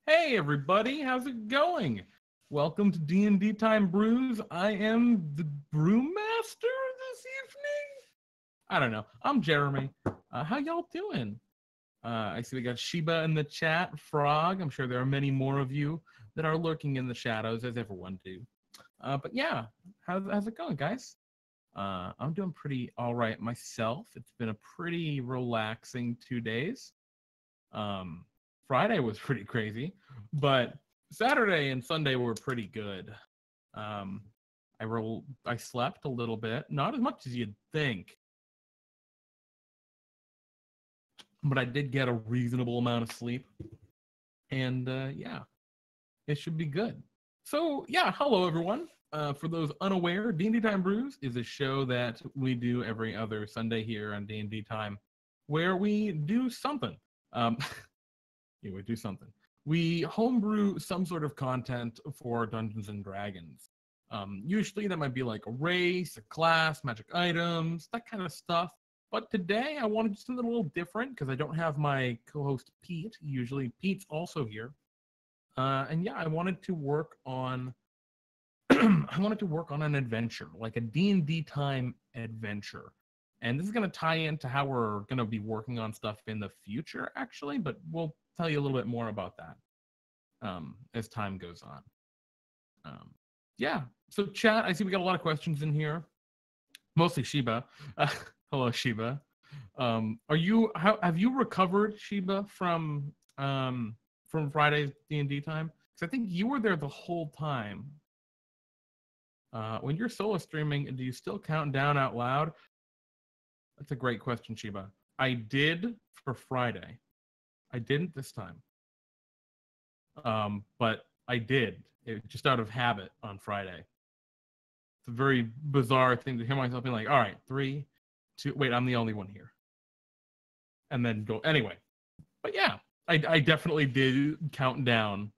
Hey everybody, how's it going? Welcome to DnDTime Brews. I am the brewmaster this evening. I don't know. I'm Jeremy. How y'all doing? I see we got Sheba in the chat, Frog. I'm sure there are many more of you that are lurking in the shadows, as everyone do. But yeah, how's it going, guys? I'm doing pretty all right myself. It's been a pretty relaxing 2 days. Friday was pretty crazy, but Saturday and Sunday were pretty good. Um, I slept a little bit, not as much as you'd think, but I did get a reasonable amount of sleep, and yeah, it should be good. So yeah, hello everyone. For those unaware, DnDTime Brews is a show that we do every other Sunday here on DnDTime, where we do something. Yeah, we do something. We homebrew some sort of content for Dungeons and Dragons. Usually that might be like a race, a class, magic items, that kind of stuff. But today I wanted to do something a little different because I don't have my co-host Pete. Usually Pete's also here. And yeah, I wanted to work on an adventure, like a DnDTime adventure. And this is going to tie into how we're going to be working on stuff in the future, actually, but we'll tell you a little bit more about that as time goes on. Yeah, so chat, I see we got a lot of questions in here, mostly Sheba. Hello, Sheba. Have you recovered, Sheba, from Friday's DnDTime? Because I think you were there the whole time. When you're solo streaming, do you still count down out loud? That's a great question, Sheba. I did for Friday. I didn't this time. But I did. Just out of habit on Friday. It's a very bizarre thing to hear myself being like, all right, 3, 2, wait, I'm the only one here. And then go, anyway. But yeah, I definitely did count down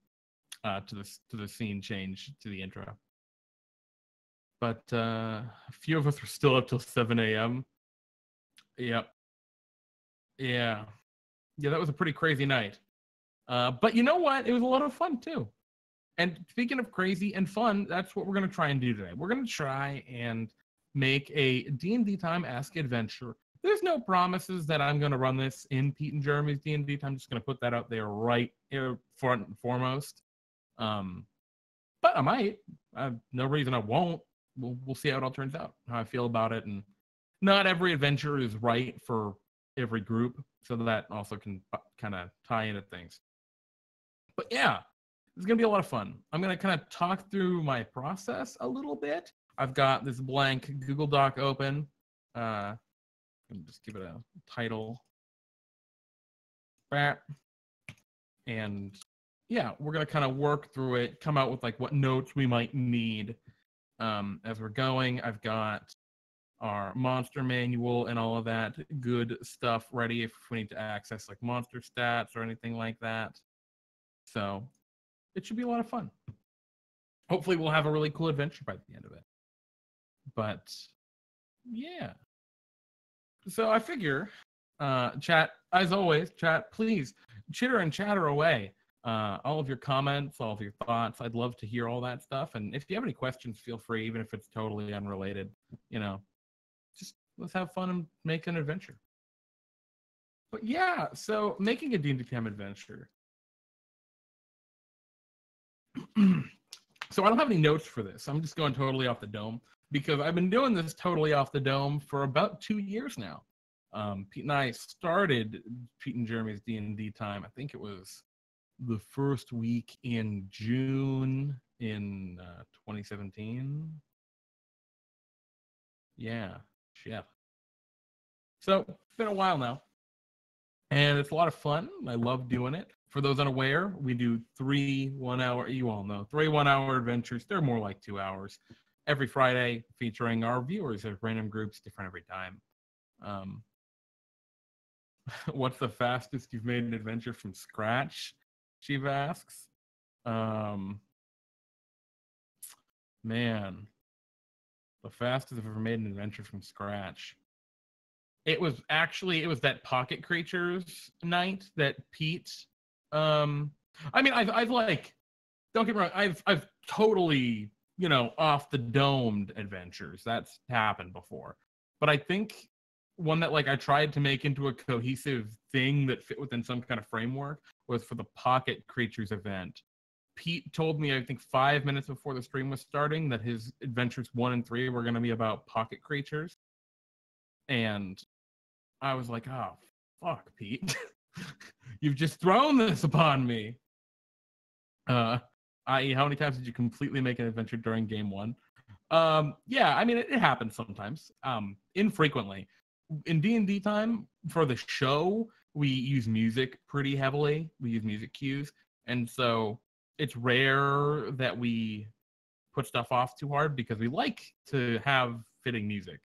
to the scene change to the intro. But a few of us were still up till 7 a.m. Yep. Yeah. Yeah, that was a pretty crazy night. But you know what? It was a lot of fun, too. And speaking of crazy and fun, that's what we're going to try and do today. We're going to try and make a DnDTime-esque adventure. There's no promises that I'm going to run this in Pete and Jeremy's D&D time. I'm just going to put that out there right here, front and foremost. But I might. I have no reason I won't. We'll see how it all turns out, how I feel about it. And not every adventure is right for every group, so that also can kind of tie into things. But yeah, it's going to be a lot of fun. I'm going to kind of talk through my process a little bit. I've got this blank Google Doc open. Let me just give it a title. And yeah, we're going to kind of work through it, come out with like what notes we might need as we're going. I've got our monster manual and all of that good stuff ready if we need to access like monster stats or anything like that. So it should be a lot of fun. Hopefully we'll have a really cool adventure by the end of it. But yeah. So I figure, chat, as always, chat, please chitter and chatter away. All of your comments, all of your thoughts. I'd love to hear all that stuff. And if you have any questions, feel free, even if it's totally unrelated, just let's have fun and make an adventure. But yeah, so making a DnDTime adventure. So I don't have any notes for this. I'm just going totally off the dome because I've been doing this totally off the dome for about 2 years now. Pete and I started Pete and Jeremy's DnDTime. I think it was the first week in June in 2017. Yeah, shit. So it's been a while now. And it's a lot of fun. I love doing it. For those unaware, we do 3 1-hour, you all know, 3 1-hour adventures. They're more like 2 hours every Friday, featuring our viewers as random groups, different every time. What's the fastest you've made an adventure from scratch? Shiva asks. Man, the fastest I've ever made an adventure from scratch. It was that Pocket Creatures night that Pete I mean, I've like, don't get me wrong, I've totally, off the domed adventures. That's happened before. But I think one that like I tried to make into a cohesive thing that fit within some kind of framework was for the Pocket Creatures event. Pete told me, I think 5 minutes before the stream was starting, that his adventures 1 and 3 were going to be about pocket creatures. And I was like, oh, fuck, Pete. You've just thrown this upon me. I.e., how many times did you completely make an adventure during game 1? Yeah, I mean, it happens sometimes. Infrequently. In DnDTime, for the show, we use music pretty heavily. We use music cues. And so it's rare that we put stuff off too hard because we like to have fitting music.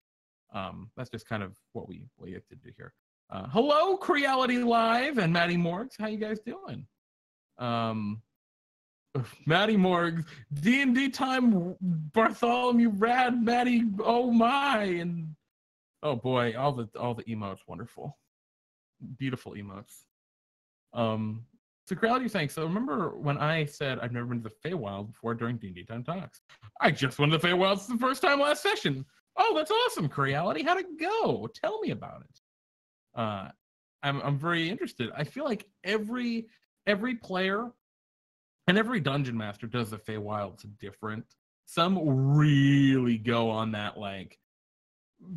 That's just kind of what we have to do here. Hello, Creality Live and Maddie Morgs. How you guys doing? Maddie Morgs, DnDTime Bartholomew Rad, Maddie, oh my, and oh boy, all the emotes, wonderful, beautiful emotes. So Creality saying, so remember when I said I've never been to the Feywild before during DnDTime Talks? I just went to the Feywild the first time last session. Oh, that's awesome, Creality. How'd it go? Tell me about it. I'm very interested. I feel like every player and every dungeon master does the Feywilds different. Some really go on that like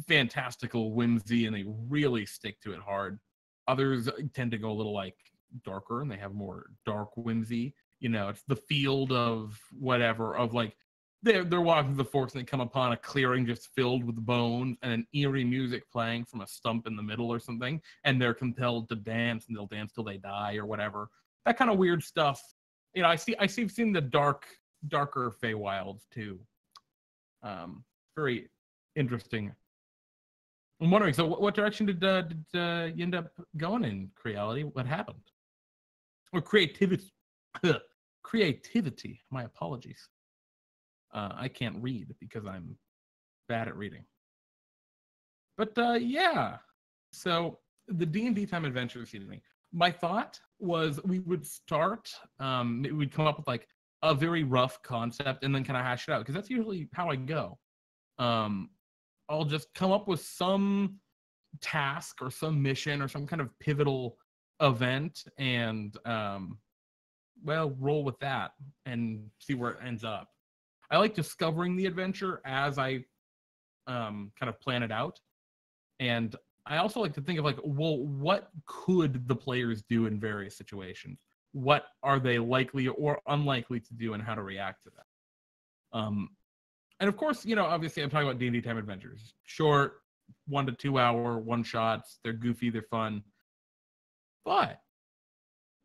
fantastical whimsy and they really stick to it hard. Others tend to go a little like darker and they have more dark whimsy. It's the field of whatever, of like they're walking through the forest and they come upon a clearing just filled with bones and an eerie music playing from a stump in the middle or something, and they're compelled to dance and they'll dance till they die or whatever. That kind of weird stuff. I've seen the darker Feywilds too. Very interesting. I'm wondering, so what direction did you end up going in, Creality? What happened? Or creativity? Creativity. My apologies. I can't read because I'm bad at reading. But yeah, so the DnDTime Adventures evening. My thought was we would start. We'd come up with like a very rough concept and then kind of hash it out because that's usually how I go. I'll just come up with some task or some mission or some kind of pivotal event and roll with that and see where it ends up. I like discovering the adventure as I kind of plan it out. And I also like to think of like, well, what could the players do in various situations? What are they likely or unlikely to do and how to react to that? And of course, obviously I'm talking about DnDTime Adventures. Short, 1 to 2 hour one-shots. They're goofy, they're fun. But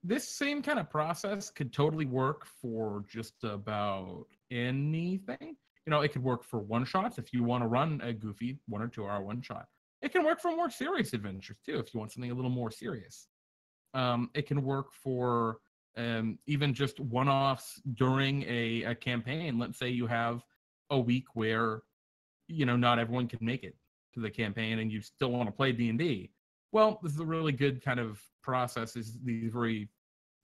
this same kind of process could totally work for just about anything. It could work for one-shots if you want to run a goofy 1 or 2 hour one-shot. It can work for more serious adventures, too, if you want something a little more serious. It can work for even just one-offs during a campaign. Let's say you have a week where, not everyone can make it to the campaign and you still want to play D&D. Well, this is a really good kind of process, is these very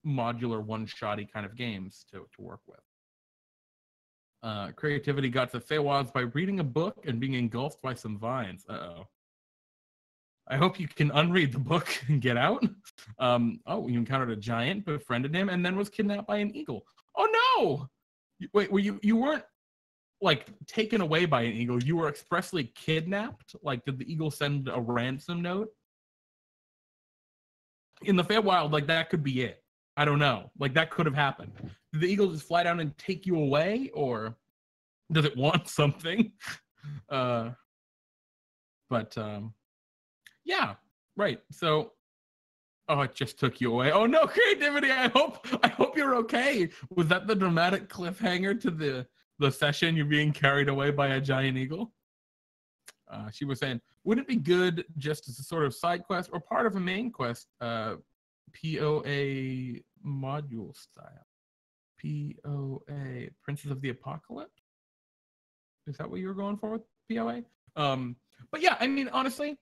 modular one-shotty kind of games to work with. Creativity got to Feywilds by reading a book and being engulfed by some vines. Uh-oh. I hope you can unread the book and get out. You encountered a giant, befriended him, and then was kidnapped by an eagle. Oh no! Wait, you weren't like taken away by an eagle. You were expressly kidnapped. Like, did the eagle send a ransom note? In the Feywild, like that could be it. I don't know. Like that could have happened. Did the eagle just fly down and take you away, or does it want something? Yeah, right. So, it just took you away. Oh no, Creativity! I hope you're okay. Was that the dramatic cliffhanger to the session? You're being carried away by a giant eagle. She was saying, would it be good just as a sort of side quest or part of a main quest? POA module style. POA Princess of the Apocalypse. Is that what you were going for with POA? But yeah, I mean, honestly,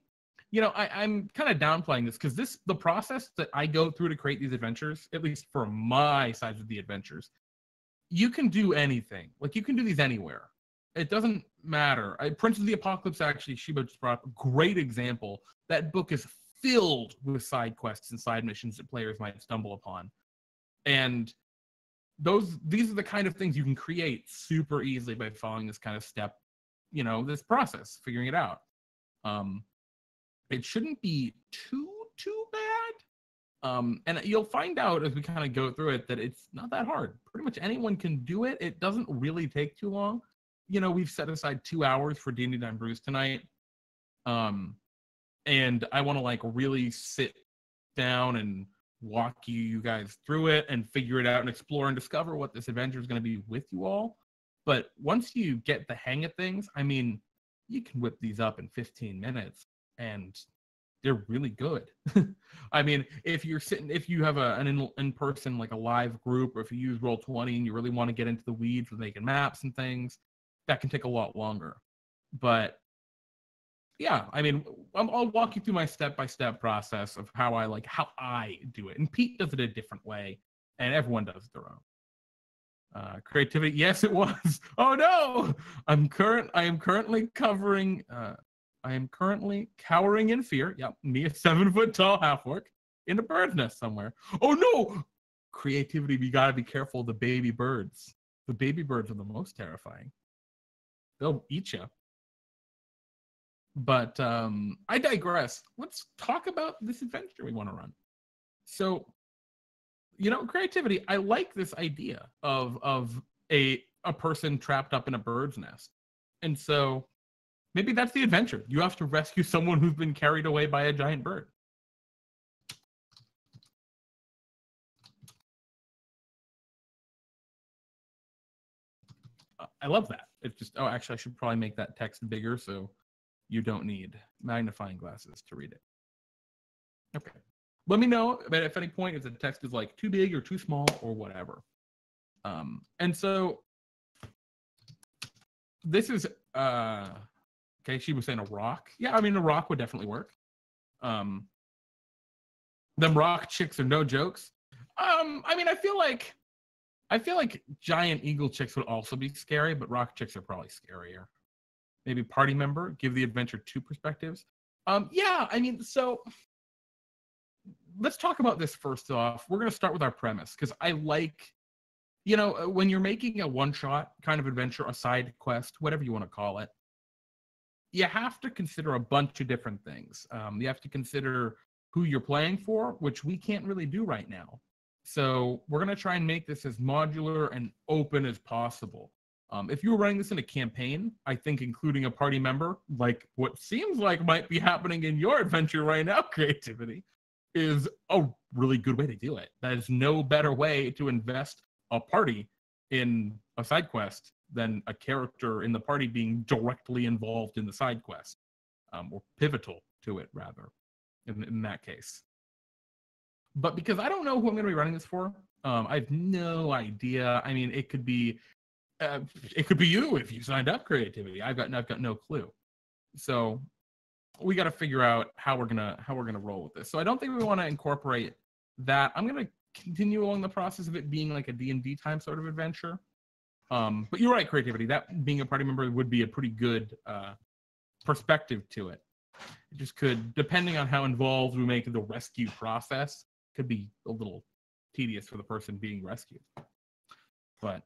I'm kind of downplaying this because the process that I go through to create these adventures, at least for my sides of the adventures, you can do anything. Like, you can do these anywhere. It doesn't matter. Prince of the Apocalypse, actually, Sheba just brought up a great example. That book is filled with side quests and side missions that players might stumble upon. And these are the kind of things you can create super easily by following this kind of step, this process, figuring it out. It shouldn't be too bad. And you'll find out as we kind of go through it that it's not that hard. Pretty much anyone can do it. It doesn't really take too long. We've set aside 2 hours for DnDTime Brews tonight. And I want to really sit down and walk you guys through it and figure it out and explore and discover what this adventure is going to be with you all. But once you get the hang of things, you can whip these up in 15 minutes and they're really good. If you have an in-person, a live group, or if you use Roll20 and you really want to get into the weeds with making maps and things, that can take a lot longer. But yeah, I'll walk you through my step-by-step process of how I do it. And Pete does it a different way, and everyone does it their own. Creativity, yes, it was. Oh no! I am currently cowering in fear. Yep, me, a 7-foot-tall half-orc, in a bird's nest somewhere. Oh no! Creativity, we gotta be careful of the baby birds. The baby birds are the most terrifying. They'll eat you. But I digress. Let's talk about this adventure we want to run. So, creativity. I like this idea of a person trapped up in a bird's nest. And so maybe that's the adventure. You have to rescue someone who's been carried away by a giant bird. I love that. It's just, actually, I should probably make that text bigger so you don't need magnifying glasses to read it. Okay. Let me know at any point if the text is too big or too small or whatever. And so this is, okay, she was saying a rock. Yeah, a rock would definitely work. Them rock chicks are no jokes. I feel like giant eagle chicks would also be scary, but rock chicks are probably scarier. Maybe party member, give the adventure 2 perspectives. So let's talk about this first off. We're going to start with our premise, because I like, when you're making a one-shot kind of adventure, a side quest, whatever you want to call it, you have to consider a bunch of different things. You have to consider who you're playing for, which we can't really do right now. So we're going to try and make this as modular and open as possible. If you were running this in a campaign, I think including a party member, like what seems like might be happening in your adventure right now, Creativity, is a really good way to do it. That is no better way to invest a party in a side quest than a character in the party being directly involved in the side quest, or pivotal to it, rather, in that case. But because I don't know who I'm going to be running this for, I have no idea. It could be you if you signed up, Creativity. I've got no clue. So we got to figure out how we're gonna roll with this. So I don't think we want to incorporate that. I'm gonna continue along the process of it being like a DnDTime sort of adventure. But you're right, Creativity. That being a party member would be a pretty good perspective to it. It just could, depending on how involved we make the rescue process, could be a little tedious for the person being rescued. But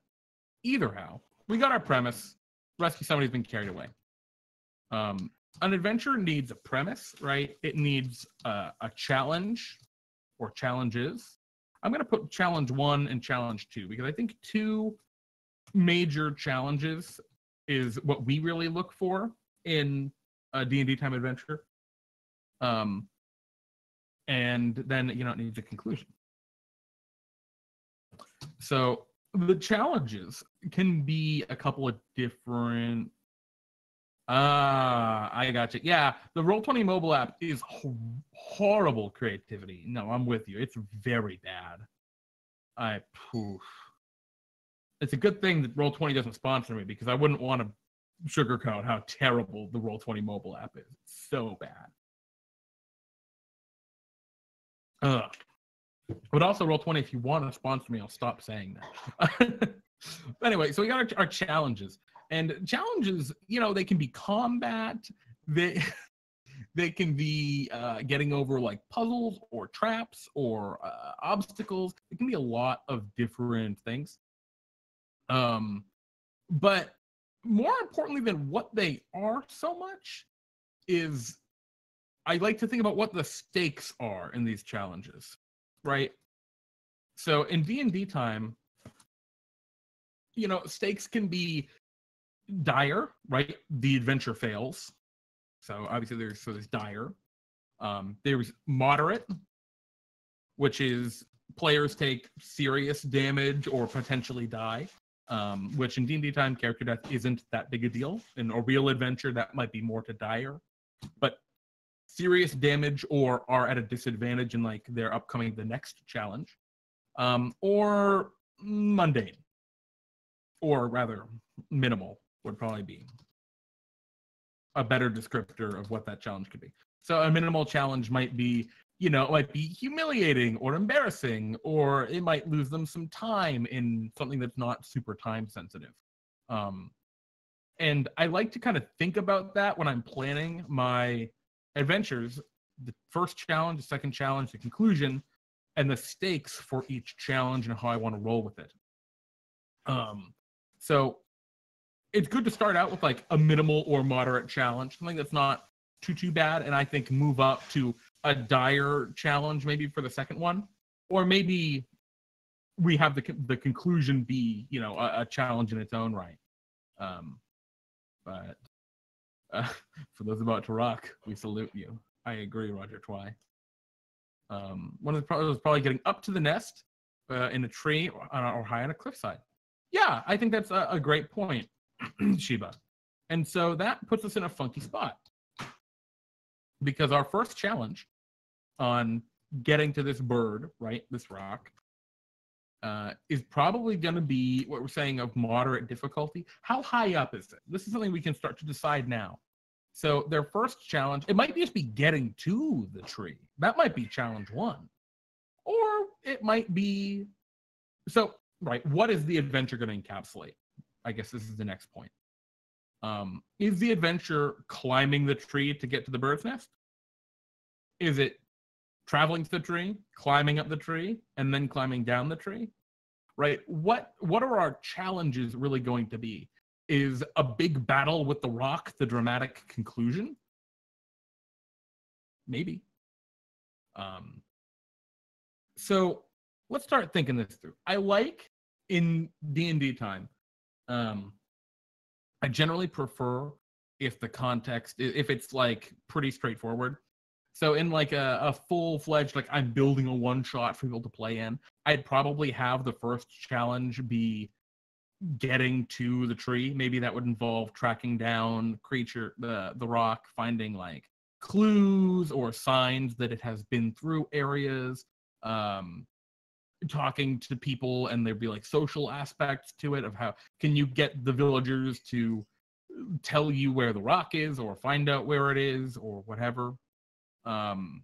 either how, we got our premise: rescue somebody who's been carried away. An adventure needs a premise, right? It needs a challenge or challenges. I'm going to put challenge 1 and challenge 2 because I think 2 major challenges is what we really look for in a DnDTime adventure. And then, it needs a conclusion. So the challenges can be a couple of different. I got you. Yeah, the Roll20 mobile app is horrible, Creativity. No, I'm with you. It's very bad. It's a good thing that Roll20 doesn't sponsor me, because I wouldn't want to sugarcoat how terrible the Roll20 mobile app is. It's so bad. I would also roll 20 if you want to sponsor me. I'll stop saying that. Anyway, so we got our challenges, and challenges, they can be combat. They can be getting over like puzzles or traps or obstacles. It can be a lot of different things. But more importantly than what they are so much is I like to think about what the stakes are in these challenges, right? So in DnDTime, stakes can be dire, right? The adventure fails. So obviously there's dire. There's moderate, which is players take serious damage or potentially die, which in DnDTime character death isn't that big a deal. In a real adventure, that might be more to dire. But serious damage or are at a disadvantage in like their the next challenge, or mundane, or rather minimal would probably be a better descriptor of what that challenge could be. So a minimal challenge might be, it might be humiliating or embarrassing, or it might lose them some time in something that's not super time sensitive. And I like to kind of think about that when I'm planning my adventures, the first challenge, the second challenge, the conclusion, and the stakes for each challenge and how I want to roll with it. So it's good to start out with like a minimal or moderate challenge, something that's not too bad, and I think move up to a dire challenge maybe for the second one, or maybe we have the conclusion be a challenge in its own right. But for those about to rock, we salute you. I agree, Roger Twy. One of the problems is probably getting up to the nest in a tree or high on a cliffside. Yeah, I think that's a great point, Sheba. And so that puts us in a funky spot. Because our first challenge on getting to this bird, right, this rock, is probably going to be what we're saying of moderate difficulty. How high up is it? This is something we can start to decide now. So their first challenge, it might just be getting to the tree. That might be challenge one. Or it might be... So, right, what is the adventure going to encapsulate? I guess this is the next point. Is the adventure climbing the tree to get to the bird's nest? Is it traveling to the tree, climbing up the tree, and then climbing down the tree? Right? What are our challenges really going to be? Is a big battle with the rock the dramatic conclusion? Maybe. So let's start thinking this through. I like in DnDTime, I generally prefer if the context, if it's like pretty straightforward. So in like a full-fledged, like I'm building a one-shot for people to play in, I'd probably have the first challenge be getting to the tree. Maybe that would involve tracking down the rock, finding like clues or signs that it has been through areas, talking to people, and there'd be like social aspects to it of how can you get the villagers to tell you where the rock is or find out where it is or whatever. And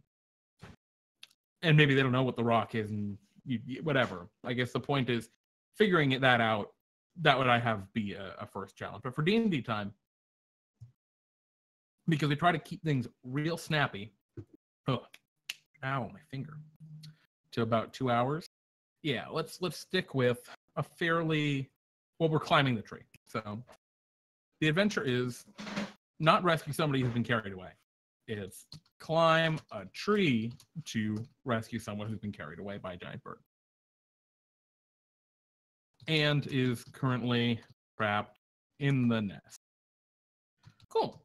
maybe they don't know what the rock is and whatever. I guess the point is figuring that out. That would I have be a first challenge. But for DnDTime, because we try to keep things real snappy, ow, my finger, to about 2 hours. Yeah, let's stick with a fairly, well, we're climbing the tree. So the adventure is not rescue somebody who's been carried away. It's climb a tree to rescue someone who's been carried away by a giant bird. And is currently trapped in the nest. Cool.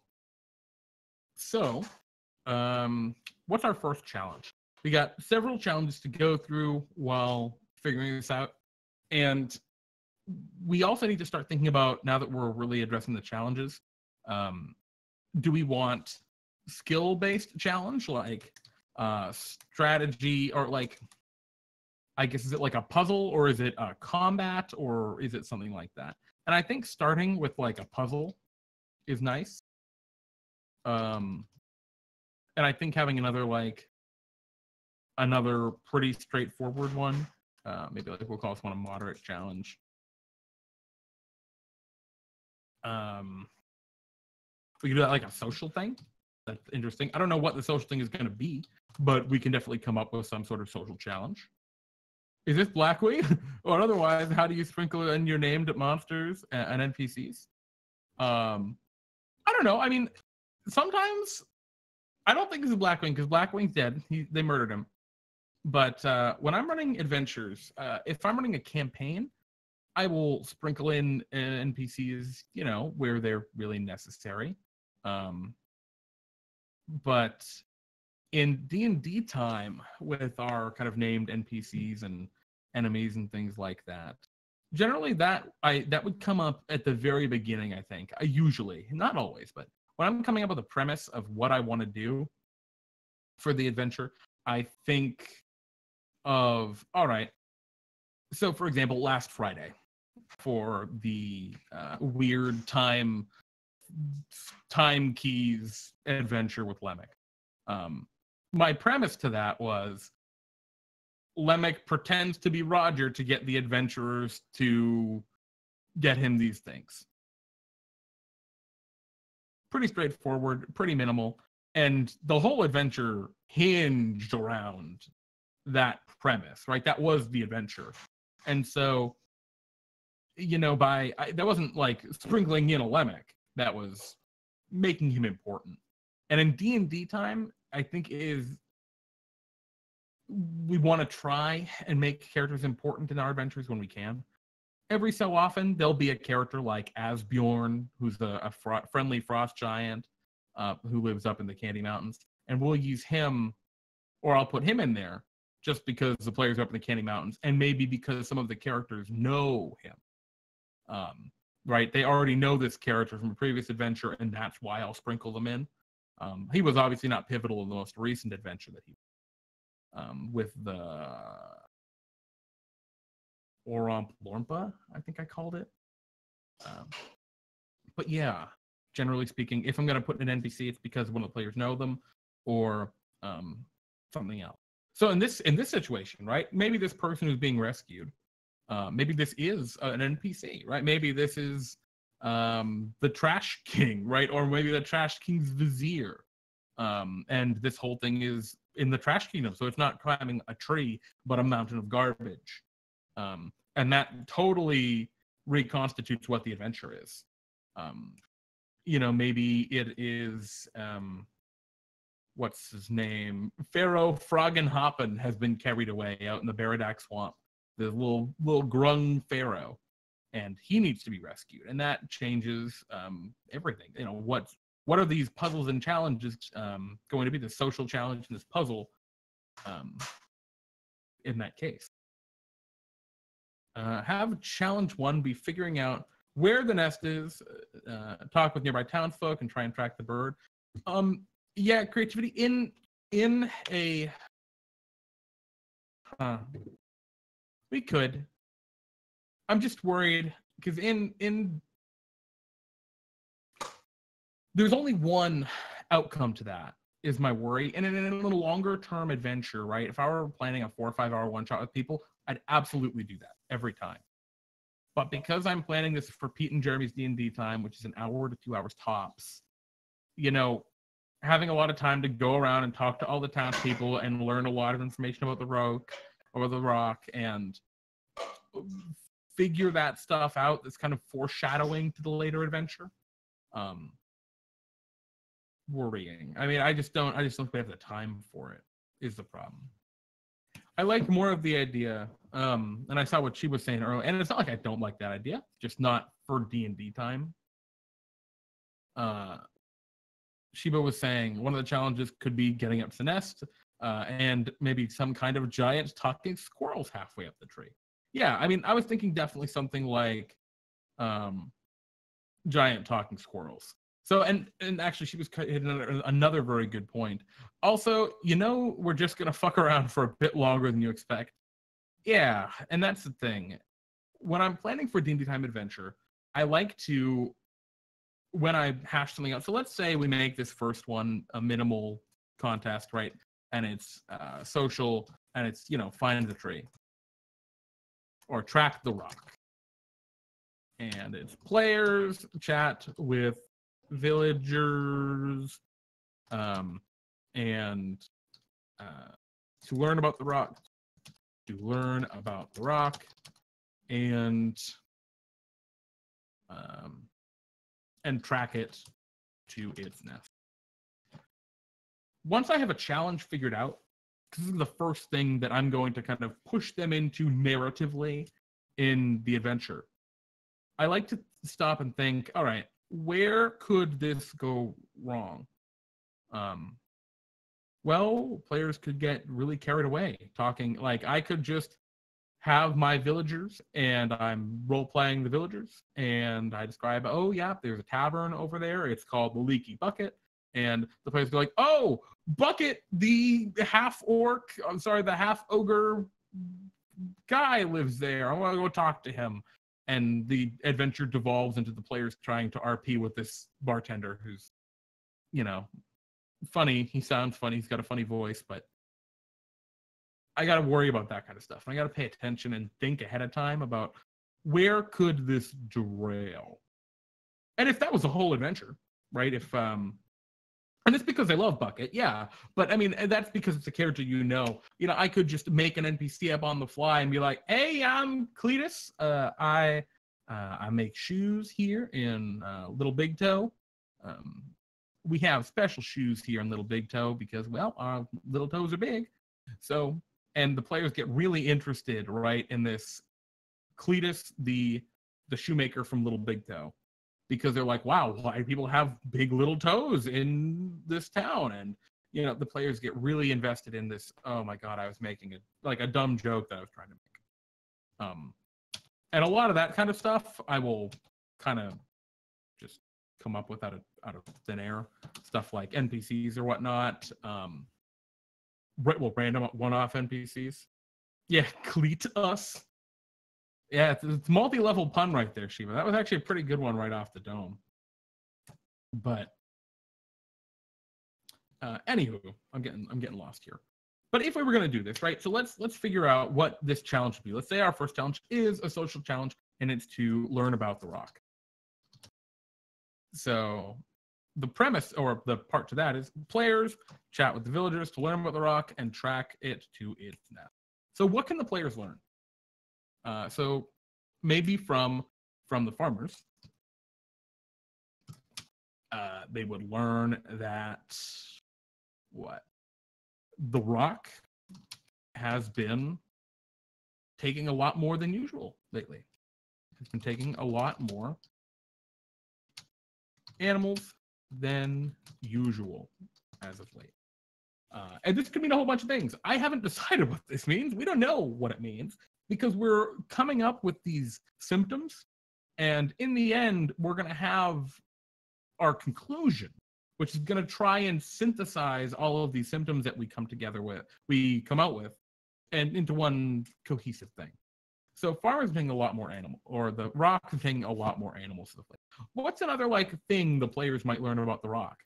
So, what's our first challenge? We got several challenges to go through while figuring this out. And we also need to start thinking about, now that we're really addressing the challenges, do we want skill-based challenge, like strategy, or like, I guess, is it like a puzzle, or is it a combat, or is it something like that? And I think starting with like a puzzle is nice. And I think having another like another pretty straightforward one. Maybe like we'll call this one a moderate challenge. We can do that like a social thing. That's interesting. I don't know what the social thing is going to be, but we can definitely come up with some sort of social challenge. Is this Blackwing? Or otherwise, how do you sprinkle in your named monsters and NPCs? I don't know. I mean, sometimes I don't think it's a Blackwing because Blackwing's dead. They murdered him. But when I'm running adventures, if I'm running a campaign, I will sprinkle in NPCs, where they're really necessary. But in D&D time, with our kind of named NPCs and enemies and things like that, generally that would come up at the very beginning, I think. Usually, not always, but when I'm coming up with a premise of what I want to do for the adventure, I think of, all right, so for example, last Friday, for the weird time keys adventure with Lemick. My premise to that was Lemick pretends to be Roger to get the adventurers to get him these things. Pretty straightforward, pretty minimal, and the whole adventure hinged around that premise, right? That was the adventure. And so, that wasn't like sprinkling in a Lemick. That was making him important. And in D&D time, I think we want to try and make characters important in our adventures when we can. Every so often, there'll be a character like Asbjorn, who's a friendly frost giant who lives up in the Candy Mountains, and we'll use him, or I'll put him in there just because the players are up in the Candy Mountains, and maybe because some of the characters know him. Right? They already know this character from a previous adventure, and that's why I'll sprinkle them in. He was obviously not pivotal in the most recent adventure that he with the Oromp Lormpa, I think I called it. But yeah, generally speaking, if I'm going to put in an NPC, it's because one of the players know them or something else. So in this situation, right, maybe this person who's being rescued, maybe this is an NPC, right? Maybe this is the Trash King, right? Or maybe the Trash King's vizier. And this whole thing is in the Trash Kingdom, so it's not climbing a tree, but a mountain of garbage. And that totally reconstitutes what the adventure is. Maybe it is, what's his name? Pharaoh Froggenhoppen has been carried away out in the Baradak Swamp. The little grung Pharaoh, and he needs to be rescued. And that changes everything. What are these puzzles and challenges going to be? The social challenge in this puzzle in that case. Have challenge 1 be figuring out where the nest is, talk with nearby townsfolk, and try and track the bird. Yeah, creativity in a... we could. I'm just worried, because there's only one outcome to that, is my worry. And in a longer term adventure, right? If I were planning a 4 or 5 hour one shot with people, I'd absolutely do that every time. But because I'm planning this for Pete and Jeremy's D&D time, which is an hour to 2 hours tops, having a lot of time to go around and talk to all the townspeople and learn a lot of information about the rock, and figure that stuff out that's kind of foreshadowing to the later adventure. Worrying. I mean, I just don't think we have the time for it, is the problem. I like more of the idea, and I saw what she was saying earlier, and it's not like I don't like that idea, just not for D&D time. Sheba was saying one of the challenges could be getting up to the nest, and maybe some kind of giant talking squirrels halfway up the tree. Yeah, I mean, I was thinking definitely something like giant talking squirrels. So, and actually, she was hitting another very good point. Also, we're just going to fuck around for a bit longer than you expect. Yeah, and that's the thing. When I'm planning for D&D Time Adventure, I like to, when I hash something out, so let's say we make this first one a minimal contest, right? and it's social, and it's, you know, find the tree or track the rock. And it's players chat with villagers, and to learn about the rock, and track it to its nest. Once I have a challenge figured out, this is the first thing that I'm going to kind of push them into narratively in the adventure. I like to stop and think, all right, where could this go wrong? Well, players could get really carried away talking. Like, I could just have my villagers, and I'm role-playing the villagers, and I describe, oh, yeah, there's a tavern over there. It's called the Leaky Bucket. And the players go like, oh, Bucket, the half-orc, the half-ogre guy lives there. I want to go talk to him. And the adventure devolves into the players trying to RP with this bartender who's, you know, funny. He sounds funny. He's got a funny voice, but I got to worry about that kind of stuff. I got to pay attention and think ahead of time about where could this derail. And if that was a whole adventure, right? If and it's because I love Bucket, yeah. But I mean, that's because it's a character you know. You know, I could just make an NPC up on the fly and be like, "Hey, I'm Cletus. I make shoes here in Little Big Toe. We have special shoes here in Little Big Toe because, well, our little toes are big." So, and the players get really interested, right, in this Cletus, the shoemaker from Little Big Toe. Because they're like, wow, why do people have big little toes in this town? And, you know, the players get really invested in this. Oh my God, I was making a dumb joke that I was trying to make. And a lot of that kind of stuff, I will kind of just come up with out of thin air. Stuff like NPCs or whatnot. Random one-off NPCs. Yeah, cleat us. Yeah, it's multi-level pun right there, Shiva. That was actually a pretty good one right off the dome. But anywho, I'm getting lost here. But if we were going to do this, right? So let's figure out what this challenge would be. Let's say our first challenge is a social challenge, and it's to learn about the rock. So the premise, or the part to that, is players chat with the villagers to learn about the rock and track it to its nest. So what can the players learn? So maybe from the farmers, they would learn that the rock has been taking a lot more than usual lately. It's been taking a lot more animals than usual as of late. And this could mean a whole bunch of things. I haven't decided what this means. We don't know what it means, because we're coming up with these symptoms, and in the end, we're going to have our conclusion, which is going to try and synthesize all of these symptoms that we come out with, and into one cohesive thing. So farmers being a lot more animal, or the rock being a lot more animals. What's another thing the players might learn about the rock?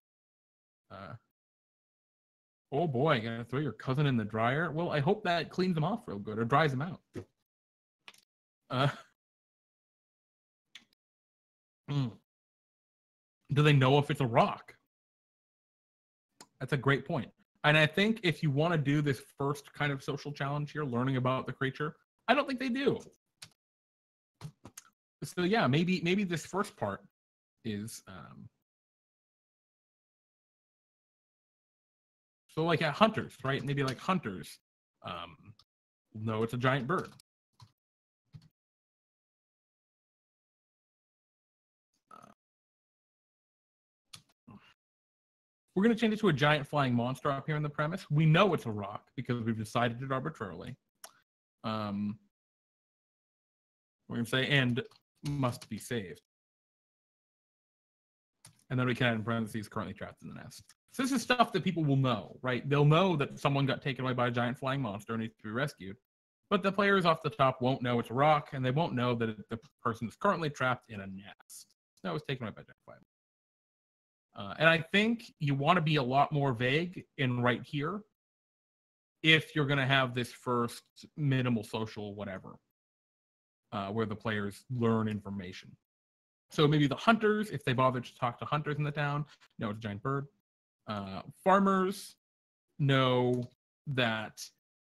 Oh boy, you gotta throw your cousin in the dryer? Well, I hope that cleans them off real good or dries them out. Do they know if it's a rock? That's a great point. And I think if you want to do this first kind of social challenge here, learning about the creature, I don't think they do. So yeah, maybe this first part is so like at hunters, right? Maybe like hunters know it's a giant bird. We're going to change it to a giant flying monster up here in the premise. We know it's a rock because we've decided it arbitrarily. We're going to say, and must be saved. And then we can add in parentheses, currently trapped in the nest. So this is stuff that people will know, right? They'll know that someone got taken away by a giant flying monster and needs to be rescued. But the players off the top won't know it's a rock, and they won't know that the person is currently trapped in a nest. That was taken away by a giant flying monster. And I think you want to be a lot more vague in right here, if you're going to have this first minimal social whatever, where the players learn information. So maybe the hunters, if they bother to talk to hunters in the town, know it's a giant bird. Farmers know that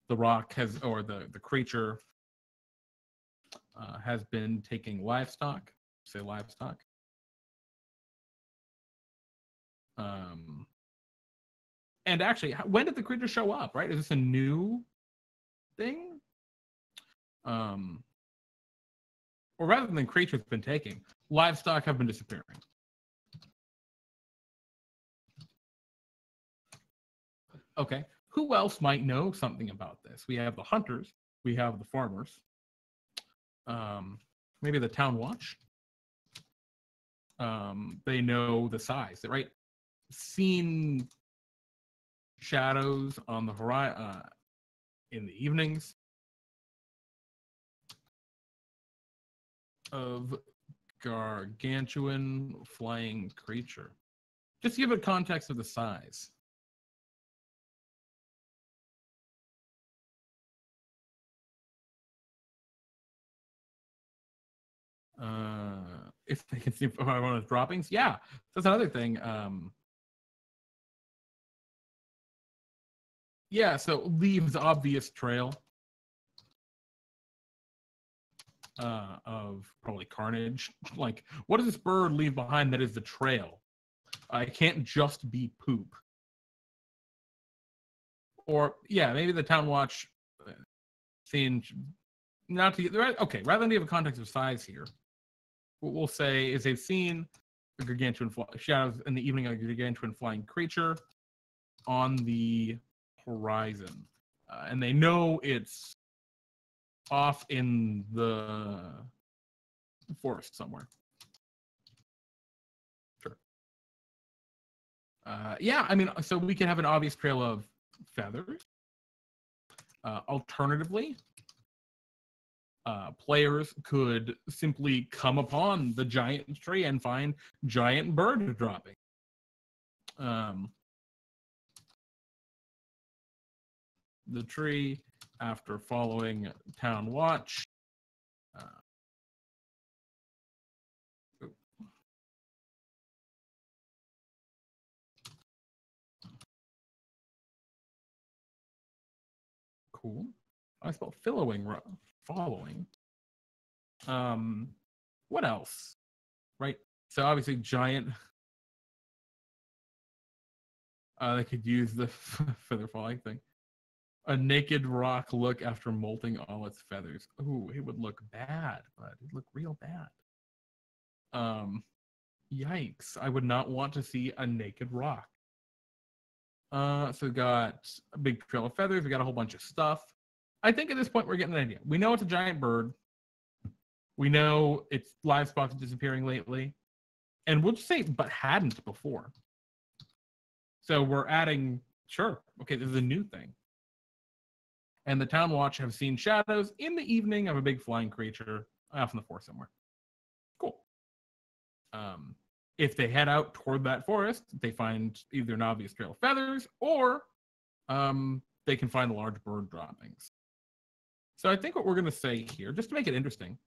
the rock has, or the creature has been taking livestock. Say livestock. And actually, when did the creature show up? Right? Is this a new thing? Or rather than creatures been taking, livestock have been disappearing. Okay, who else might know something about this? We have the hunters, we have the farmers, maybe the town watch. They know the size, right? Seen shadows on the horizon in the evenings of gargantuan flying creature. Just to give it context of the size. If they can see one of his droppings, yeah, that's another thing. Yeah, so leaves obvious trail of probably carnage. Like, what does this bird leave behind that is the trail? It can't just be poop. Or yeah, maybe the town watch scene. Not to get okay. Rather than give a context of size here, what we'll say is they've seen a gargantuan shadows in the evening of a gargantuan flying creature on the horizon, and they know it's off in the forest somewhere. Sure. Yeah, I mean, so we can have an obvious trail of feathers. Alternatively, players could simply come upon the giant tree and find giant bird dropping. The tree, after following town watch, cool. I spelled following. What else? Right. So obviously giant. They could use the feather falling thing. A naked rock look after molting all its feathers. Ooh, it would look bad, but it'd look real bad. Yikes. I would not want to see a naked rock. So we got a big trail of feathers. We got a whole bunch of stuff. I think at this point we're getting an idea. We know it's a giant bird. We know its livestock is disappearing lately. And we'll just say, but hadn't before. So we're adding, sure, okay, this is a new thing. And the town watch have seen shadows in the evening of a big flying creature off in the forest somewhere. Cool. If they head out toward that forest, they find either an obvious trail of feathers or they can find the large bird droppings. So I think what we're going to say here, just to make it interesting,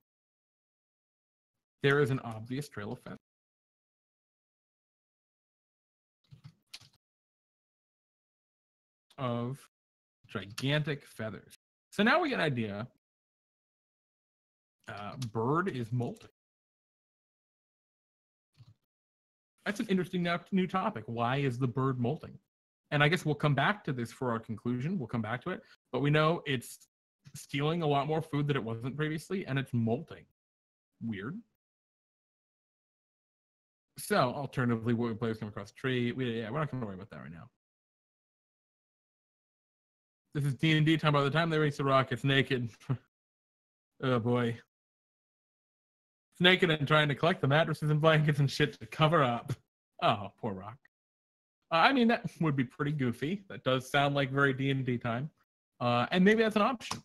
there is an obvious trail of feathers. Of gigantic feathers. So now we get an idea. Bird is molting. That's an interesting new topic. Why is the bird molting? And I guess we'll come back to this for our conclusion. We'll come back to it. But we know it's stealing a lot more food than it wasn't previously, and it's molting. Weird. So, alternatively, what players come across the tree. We're not going to worry about that right now. This is DnDTime. By the time they reach the rock, it's naked. Oh, boy. It's naked and trying to collect the mattresses and blankets and shit to cover up. Oh, poor rock. I mean, that would be pretty goofy. That does sound like very DnDTime. And maybe that's an option.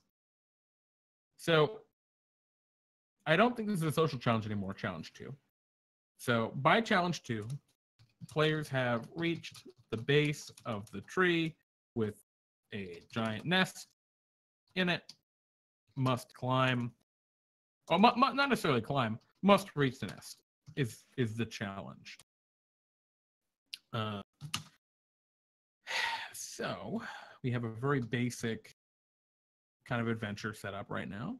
So, I don't think this is a social challenge anymore, challenge 2. So, by challenge 2, players have reached the base of the tree with a giant nest in it, must climb, or not necessarily climb, must reach the nest is the challenge. So we have a very basic kind of adventure set up right now.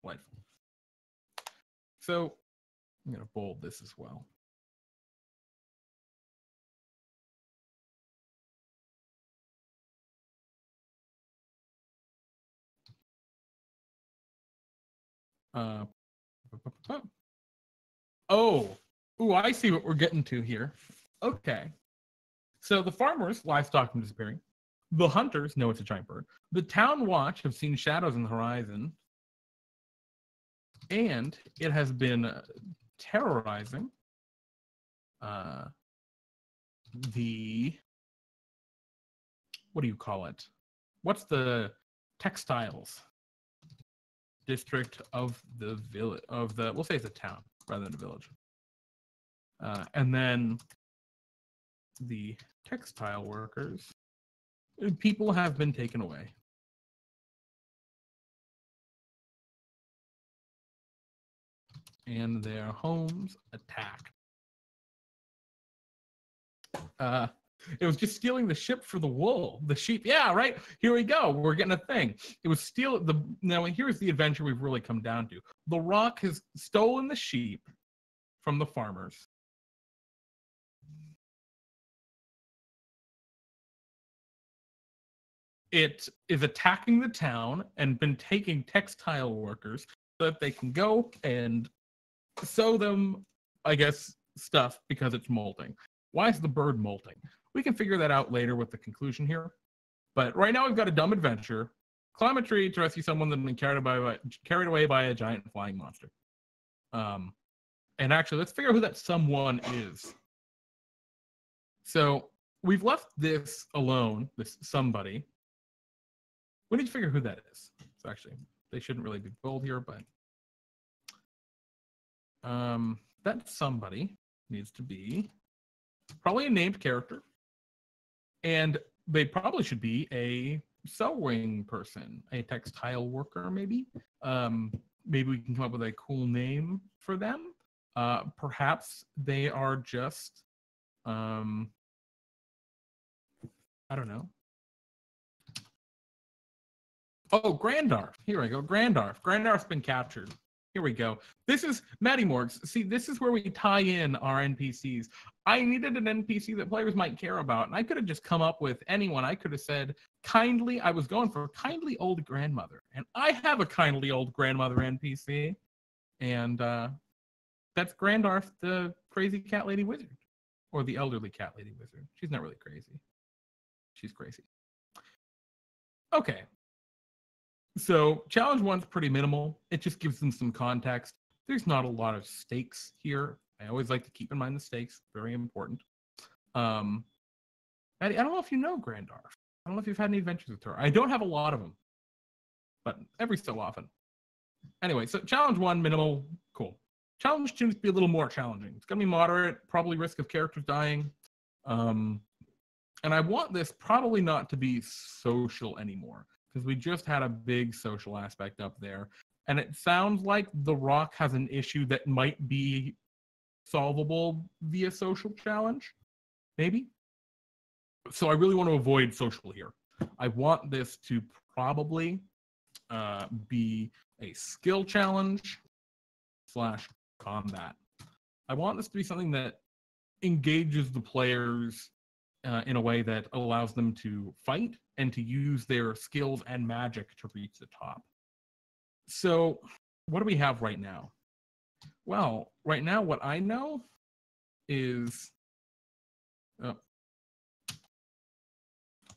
Delightful. So I'm going to bold this as well. Oh, I see what we're getting to here. Okay. So the farmers, livestock disappearing. The hunters know it's a giant bird. The town watch have seen shadows in the horizon. And it has been terrorizing the, what do you call it? What's the textiles district of the village, of the, we'll say it's a town rather than a village. And then the textile workers, people have been taken away. And their homes attacked. It was just stealing the ship for the wool, the sheep. Yeah, right. Here we go. We're getting a thing. It was steal the. Now here's the adventure we've really come down to. The Rock has stolen the sheep from the farmers. It is attacking the town and been taking textile workers so that they can go and sew them, I guess, stuff because it's molting. Why is the bird molting? We can figure that out later with the conclusion here. But right now we've got a dumb adventure. Climb a tree to rescue someone that's been carried away by a giant flying monster. And actually, let's figure out who that someone is. So we've left this alone, this somebody. We need to figure who that is. So actually, they shouldn't really be bold here, but that somebody needs to be probably a named character. And they probably should be a sewing person, a textile worker, maybe. Maybe we can come up with a cool name for them. Perhaps they are just, I don't know. Oh, Grandarf. Here we go. Grandarf. Grandarf's been captured. Here we go. This is Matty Morgs. See, this is where we tie in our NPCs. I needed an NPC that players might care about, and I could have just come up with anyone. I could have said, kindly, I was going for kindly old grandmother, and I have a kindly old grandmother NPC, and that's Grandarf, the crazy cat lady wizard, or the elderly cat lady wizard. She's not really crazy. She's crazy. Okay. So challenge one's pretty minimal. It just gives them some context. There's not a lot of stakes here. I always like to keep in mind the stakes. Very important. I don't know if you know Grandarf. I don't know if you've had any adventures with her. I don't have a lot of them, but every so often. Anyway, so challenge one, minimal, cool. Challenge two is be a little more challenging. It's going to be moderate, probably risk of characters dying. And I want this probably not to be social anymore, because we just had a big social aspect up there. And it sounds like The Rock has an issue that might be solvable via social challenge, maybe. So I really want to avoid social here. I want this to probably be a skill challenge / combat. I want this to be something that engages the players in a way that allows them to fight and to use their skills and magic to reach the top. So what do we have right now? Well, right now what I know is what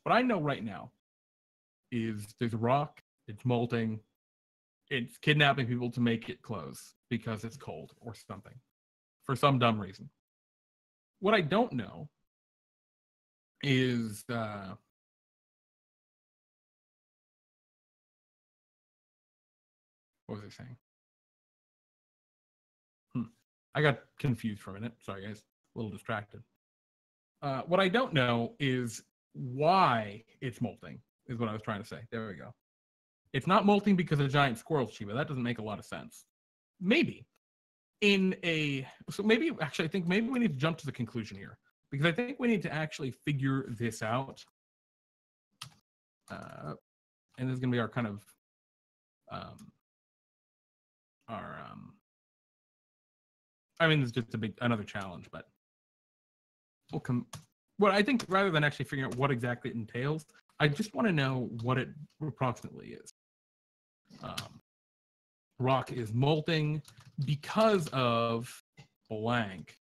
I know right now is there's a rock, it's molting, it's kidnapping people to make it close because it's cold or something for some dumb reason. What I don't know is what was I saying? I got confused for a minute. Sorry, guys. A little distracted. What I don't know is why it's molting, is what I was trying to say. There we go. It's not molting because a giant squirrel, Shiva. That doesn't make a lot of sense. Maybe. So maybe, actually, I think maybe we need to jump to the conclusion here. Because I think we need to actually figure this out. And this is going to be our kind of, I mean, this is just another challenge, but we'll come. Well, I think rather than actually figuring out what exactly it entails, I just want to know what it approximately is. Rock is molting because of blank.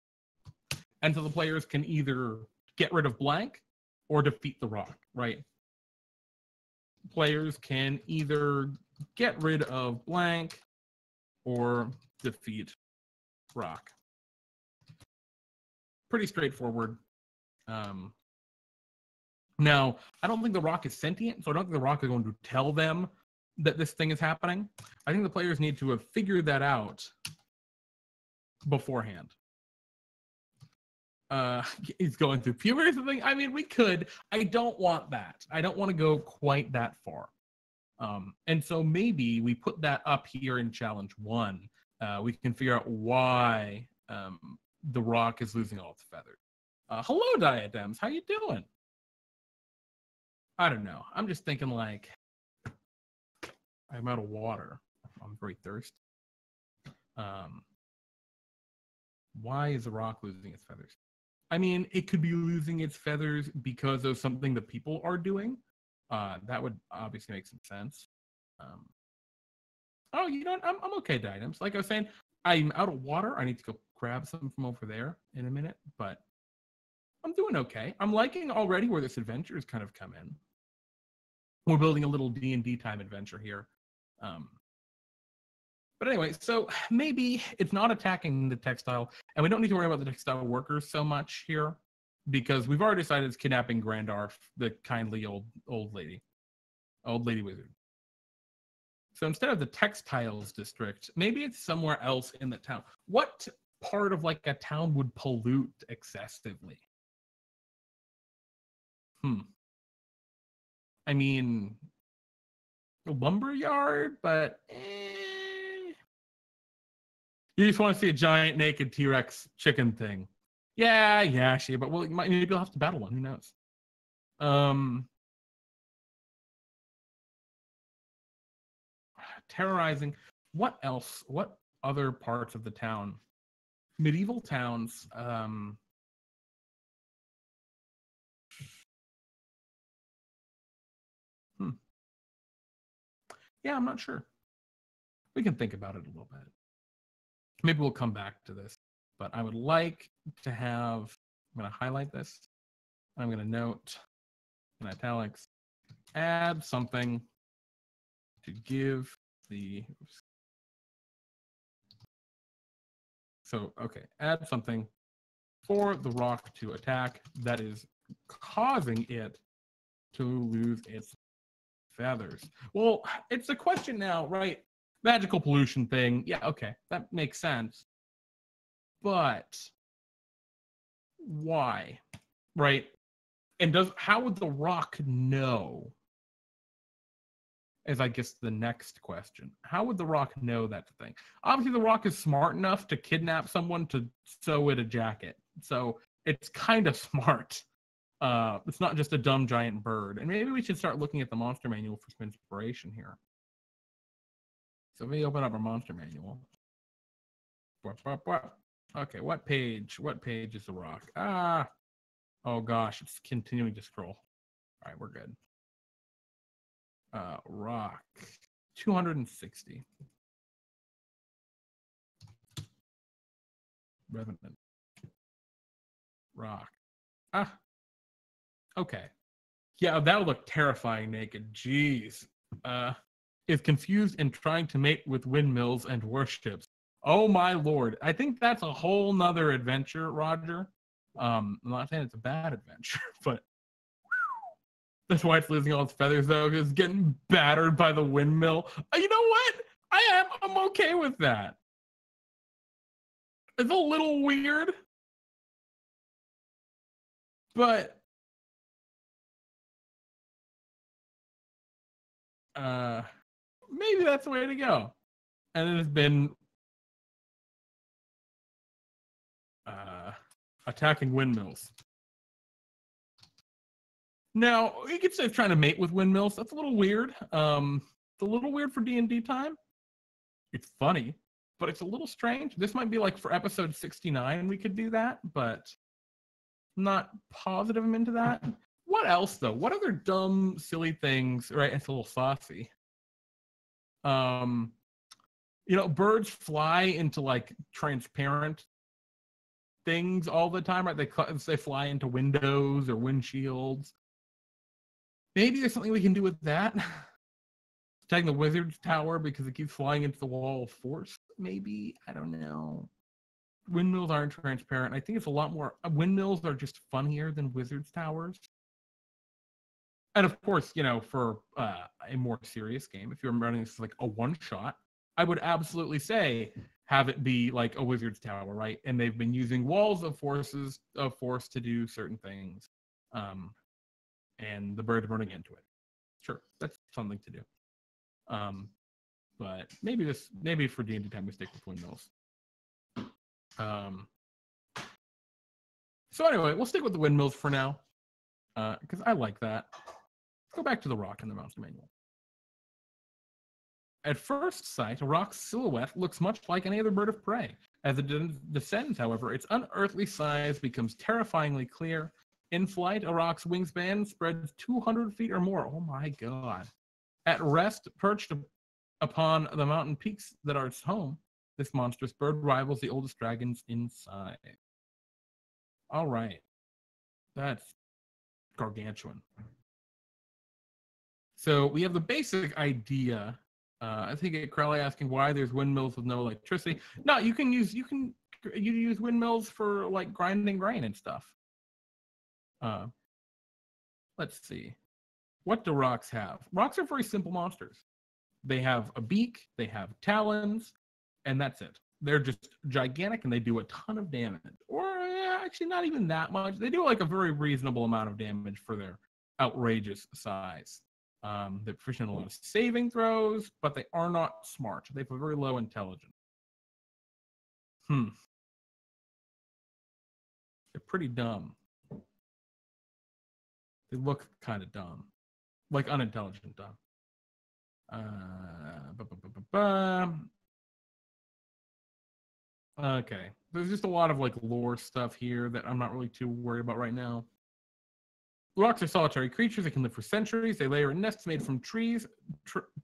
And so the players can either get rid of blank or defeat the rock, right? Players can either get rid of blank or defeat rock. Pretty straightforward. Now, I don't think the rock is sentient, so I don't think the rock is going to tell them that this thing is happening. I think the players need to have figured that out beforehand. He's going through puberty or something. I mean, we could. I don't want that. I don't want to go quite that far. And so maybe we put that up here in challenge 1. We can figure out why the rock is losing all its feathers. Hello, Diadems. How you doing? I don't know. I'm just thinking like, I'm out of water. I'm very thirsty. Why is the rock losing its feathers? I mean, it could be losing its feathers because of something that people are doing. That would obviously make some sense. Oh, you know what? I'm okay, Diadems. Like I was saying, I'm out of water. I need to go grab some from over there in a minute, but I'm doing okay. I'm liking already where this adventure has kind of come in. We're building a little DnDTime adventure here. But anyway, so maybe it's not attacking the textile, and we don't need to worry about the textile workers so much here, because we've already decided it's kidnapping Grandarf, the kindly old lady wizard. So instead of the textiles district, maybe it's somewhere else in the town. What part of like a town would pollute excessively? I mean, a lumberyard, but you just want to see a giant naked T-Rex chicken thing. Yeah, sure, but well, maybe you'll have to battle one. Who knows? Terrorizing. What else? What other parts of the town? Medieval towns. Yeah, I'm not sure. We can think about it a little bit. Maybe we'll come back to this. But I would like to have, I'm going to highlight this. I'm going to note in italics, add something to give the, so, okay, add something for the rock to attack that is causing it to lose its feathers. Well, it's a question now, right? Magical pollution thing. Yeah, okay, that makes sense. But why? Right? And how would the rock know? Is I guess the next question. How would the rock know that's a thing? Obviously, the rock is smart enough to kidnap someone to sew it a jacket. So it's kind of smart. It's not just a dumb giant bird. And maybe we should start looking at the monster manual for some inspiration here. So let me open up our monster manual. Okay, what page? What page is the rock? Oh gosh, it's continuing to scroll. All right, we're good. Rock, 260. Revenant. Rock. Okay. Yeah, that would look terrifying naked. Jeez. Is confused and trying to mate with windmills and warships. Oh my lord. I think that's a whole nother adventure, Roger. I'm not saying it's a bad adventure, but that's why it's losing all its feathers, though, because it's getting battered by the windmill. You know what? I'm okay with that. It's a little weird. But maybe that's the way to go. And it has been attacking windmills. Now, you could say trying to mate with windmills. That's a little weird. It's a little weird for D&D time. It's funny, but it's a little strange. This might be like for episode 69 we could do that, but I'm not positive I'm into that. What else, though? What other dumb, silly things, right? It's a little saucy. Birds fly into like transparent things all the time, right? They fly into windows or windshields. Maybe there's something we can do with that. Attacking the wizard's tower because it keeps flying into the wall of force. Maybe, I don't know. Windmills aren't transparent. I think it's a lot more. Windmills are just funnier than wizard's towers. And of course, for a more serious game, if you're running this like a one shot, I would absolutely say have it be like a wizard's tower, right? And they've been using walls of force to do certain things, and the birds running into it. Sure, that's something to do. But maybe for DnDTime we stick with windmills. So anyway, we'll stick with the windmills for now, because I like that. Let's go back to the rock in the Monster Manual. At first sight, a rock's silhouette looks much like any other bird of prey. As it descends, however, its unearthly size becomes terrifyingly clear. In flight, a rock's wingspan spreads 200 feet or more. Oh my god. At rest, perched upon the mountain peaks that are its home, this monstrous bird rivals the oldest dragons in size. All right. That's gargantuan. So we have the basic idea. I think Crowley asking why there's windmills with no electricity. No, you use windmills for like grinding grain and stuff. Let's see. What do rocks have? Rocks are very simple monsters. They have a beak, they have talons, and that's it. They're just gigantic and they do a ton of damage. Or actually not even that much. They do like a very reasonable amount of damage for their outrageous size. They're proficient in a lot of saving throws, but they are not smart. They have a very low intelligence. They're pretty dumb. They look kind of dumb. Like unintelligent dumb. Okay. There's just a lot of like lore stuff here that I'm not really too worried about right now. Rocks are solitary creatures that can live for centuries. They lair in nests made from trees,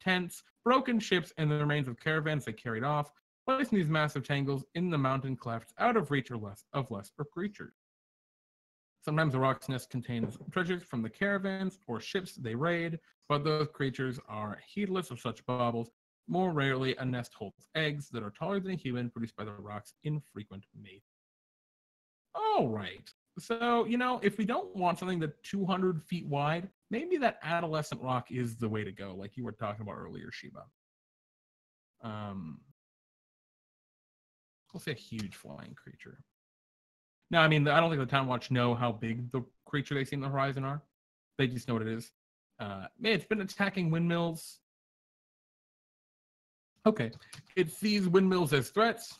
tents, broken ships, and the remains of caravans they carried off, placing these massive tangles in the mountain clefts out of reach of lesser creatures. Sometimes a rock's nest contains treasures from the caravans or ships they raid, but those creatures are heedless of such baubles. More rarely, a nest holds eggs that are taller than a human, produced by the rock's infrequent mate. All right. So, if we don't want something that's 200 feet wide, maybe that adolescent rock is the way to go, like you were talking about earlier, Sheba. We'll say a huge flying creature. Now, I mean, I don't think the Town Watch know how big the creature they see in the horizon are. They just know what it is. It's been attacking windmills. Okay. It sees windmills as threats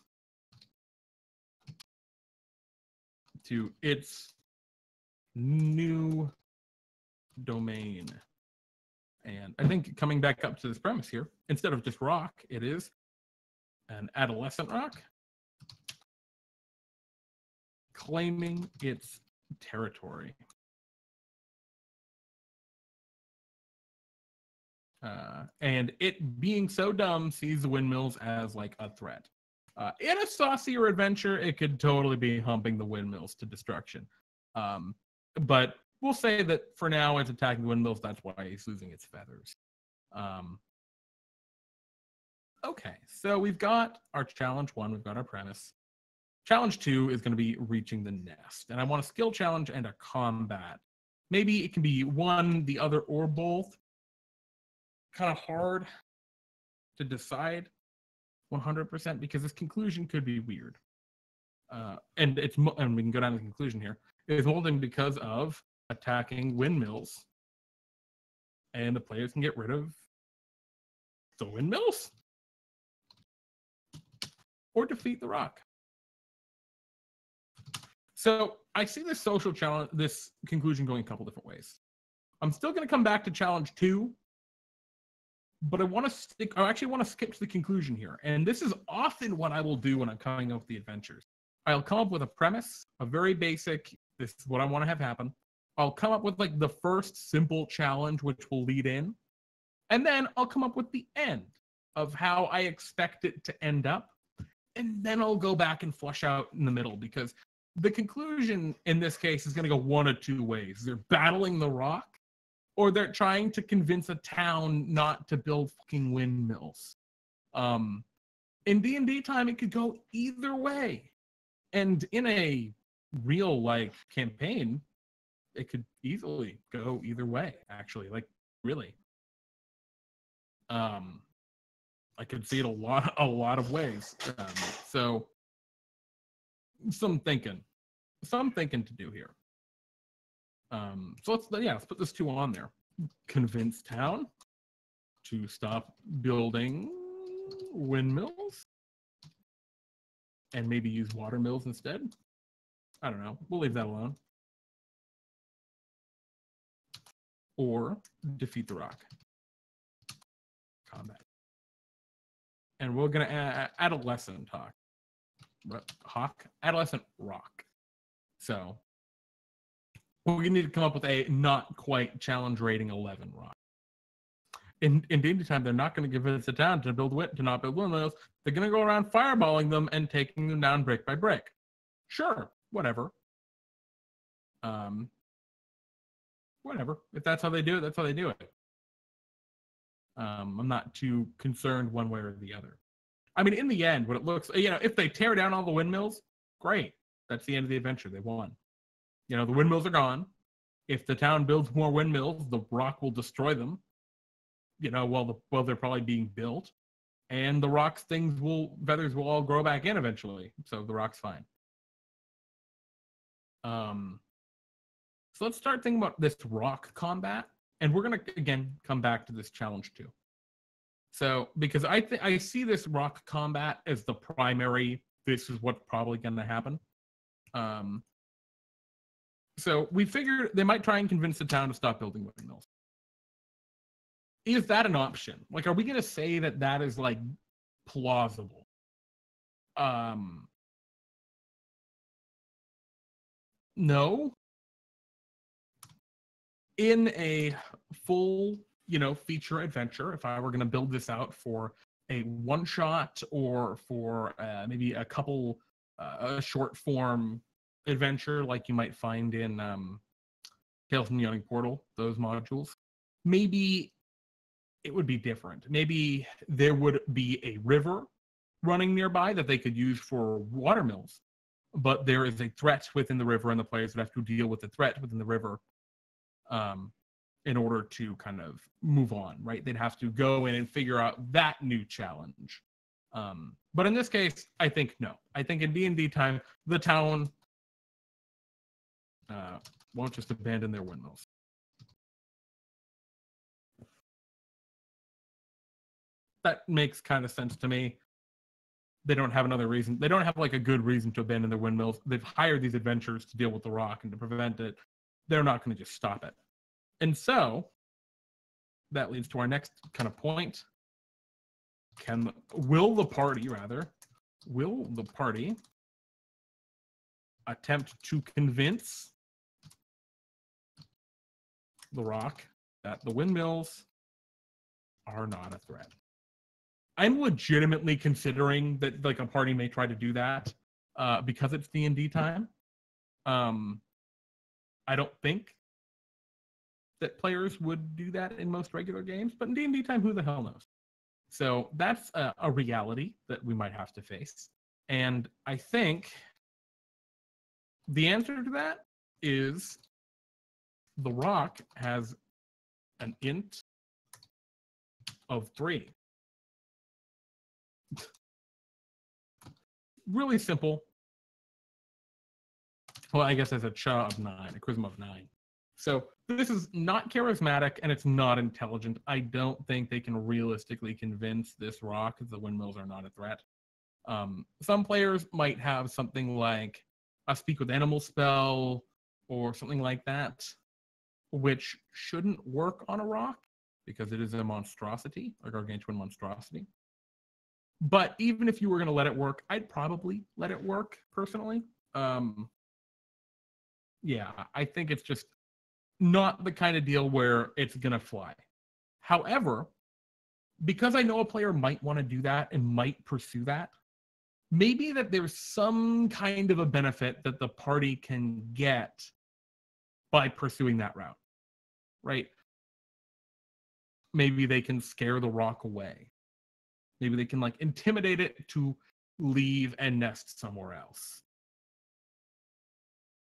to its new domain. And I think coming back up to this premise here, instead of just rock, it is an adolescent rock claiming its territory. And it being so dumb sees the windmills as like a threat. In a saucier adventure, it could totally be humping the windmills to destruction. But we'll say that for now it's attacking the windmills. That's why he's losing its feathers. Okay, so we've got our challenge 1. We've got our premise. Challenge 2 is going to be reaching the nest. And I want a skill challenge and a combat. Maybe it can be one, the other, or both. Kind of hard to decide 100% because this conclusion could be weird. And we can go down to the conclusion here. is molding because of attacking windmills. And the players can get rid of the windmills or defeat the rock. So I see this social challenge, this conclusion going a couple different ways. I'm still going to come back to challenge 2, but I actually want to skip to the conclusion here. And this is often what I will do when I'm coming up with the adventures. I'll come up with a premise, a very basic, this is what I want to have happen. I'll come up with like the first simple challenge, which will lead in. And then I'll come up with the end of how I expect it to end up. And then I'll go back and flush out in the middle, because the conclusion in this case is going to go one of two ways. They're battling the rock, or they're trying to convince a town not to build fucking windmills. In DnDTime, it could go either way. And in a real like campaign, it could easily go either way, actually. Like, really. I could see it a lot of ways. So some thinking to do here. So let's put this 2 on there. Convince town to stop building windmills and maybe use water mills instead. I don't know. We'll leave that alone. Or defeat the rock. Combat. And we're going to add adolescent talk. Adolescent rock. So we need to come up with a not quite challenge rating 11 rock. In DnDTime, they're not going to give us the town to not build windmills. They're going to go around fireballing them and taking them down brick by brick. Sure, whatever. Whatever. If that's how they do it, that's how they do it. I'm not too concerned one way or the other. I mean, in the end, what it looks, if they tear down all the windmills, great. That's the end of the adventure. They won. The windmills are gone. If the town builds more windmills, the rock will destroy them. While they're probably being built, and the rock's feathers will all grow back in eventually. So the rock's fine. So let's start thinking about this rock combat. And we're going to, again, come back to this challenge 2. So, because I see this rock combat as the primary, this is what's probably going to happen. So we figured they might try and convince the town to stop building windmills. Is that an option? Like, are we going to say that is, like, plausible? No. In a full, feature adventure, if I were going to build this out for a one-shot or for maybe a couple a short-form adventure like you might find in Tales from the Yawning Portal, those modules, maybe it would be different. Maybe there would be a river running nearby that they could use for water mills, but there is a threat within the river, and the players would have to deal with the threat within the river in order to kind of move on, right? They'd have to go in and figure out that new challenge. But in this case, I think no. I think in DnDTime, the town won't just abandon their windmills. That makes kind of sense to me. They don't have another reason. They don't have like a good reason to abandon their windmills. They've hired these adventurers to deal with the rock and to prevent it. They're not going to just stop it. And so that leads to our next kind of point. Will the party attempt to convince the rock that the windmills are not a threat? I'm legitimately considering that like a party may try to do that because it's DnDTime. I don't think that players would do that in most regular games, but in DnDTime, who the hell knows? So that's a reality that we might have to face. And I think the answer to that is the rock has an int of 3. Really simple. Well, I guess as a cha of 9, a charisma of 9. So this is not charismatic and it's not intelligent. I don't think they can realistically convince this rock that the windmills are not a threat. Some players might have something like a speak with animals spell or something like that, which shouldn't work on a rock because it is a monstrosity, a gargantuan monstrosity. But even if you were going to let it work, I'd probably let it work personally. Yeah, I think it's just not the kind of deal where it's going to fly. However, because I know a player might want to do that and might pursue that, maybe that there's some kind of a benefit that the party can get by pursuing that route, right? Maybe they can scare the rock away. Maybe they can like intimidate it to leave and nest somewhere else.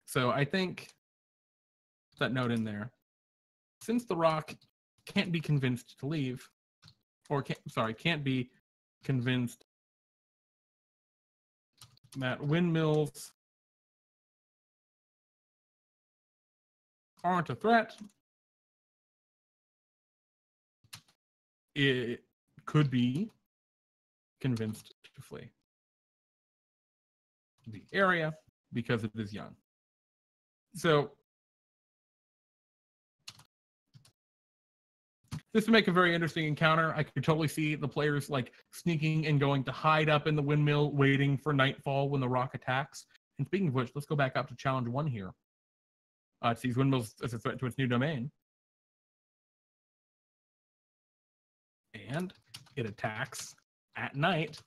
So I think that note in there, since the rock can't be convinced to leave, or can't be convinced that windmills aren't a threat, it could be convinced to flee the area because it is young. So this would make a very interesting encounter. I could totally see the players like sneaking and going to hide up in the windmill, waiting for nightfall when the rock attacks. And speaking of which, let's go back up to challenge 1 here. To these windmills as a threat to its new domain. And it attacks at night.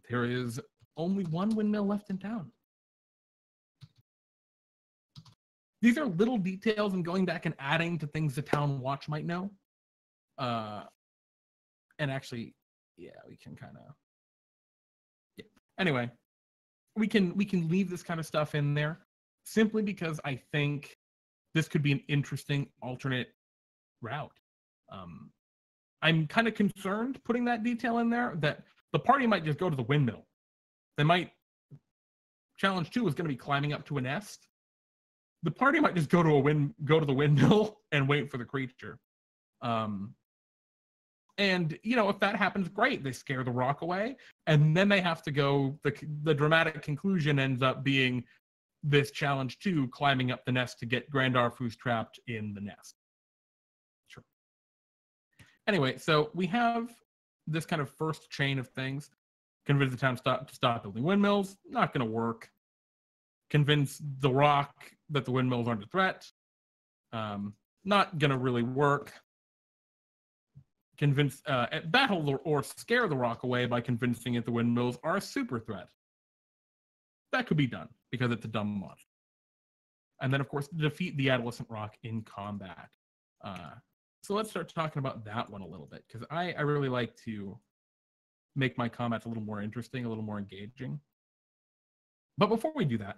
There is only 1 windmill left in town. These are little details and going back and adding to things the town watch might know. And actually, yeah, we can kind of. Yeah. Anyway, we can leave this kind of stuff in there simply because I think this could be an interesting alternate route. I'm kind of concerned putting that detail in there that the party might just go to the windmill. They might. Challenge 2 is going to be climbing up to a nest. The party might just go to the windmill and wait for the creature. And if that happens, great. They scare the rock away, and then they have to go. The dramatic conclusion ends up being this challenge 2 climbing up the nest to get Grandorf, who's trapped in the nest. Sure. Anyway, so we have this kind of first chain of things. Convince the town to stop building windmills. Not going to work. Convince the rock that the windmills aren't a threat. Not going to really work. Convince, battle or scare the rock away by convincing it the windmills are a super threat. That could be done because it's a dumb monster. And then, of course, defeat the adolescent rock in combat. So let's start talking about that one a little bit because I really like to make my combats a little more interesting, a little more engaging. But before we do that,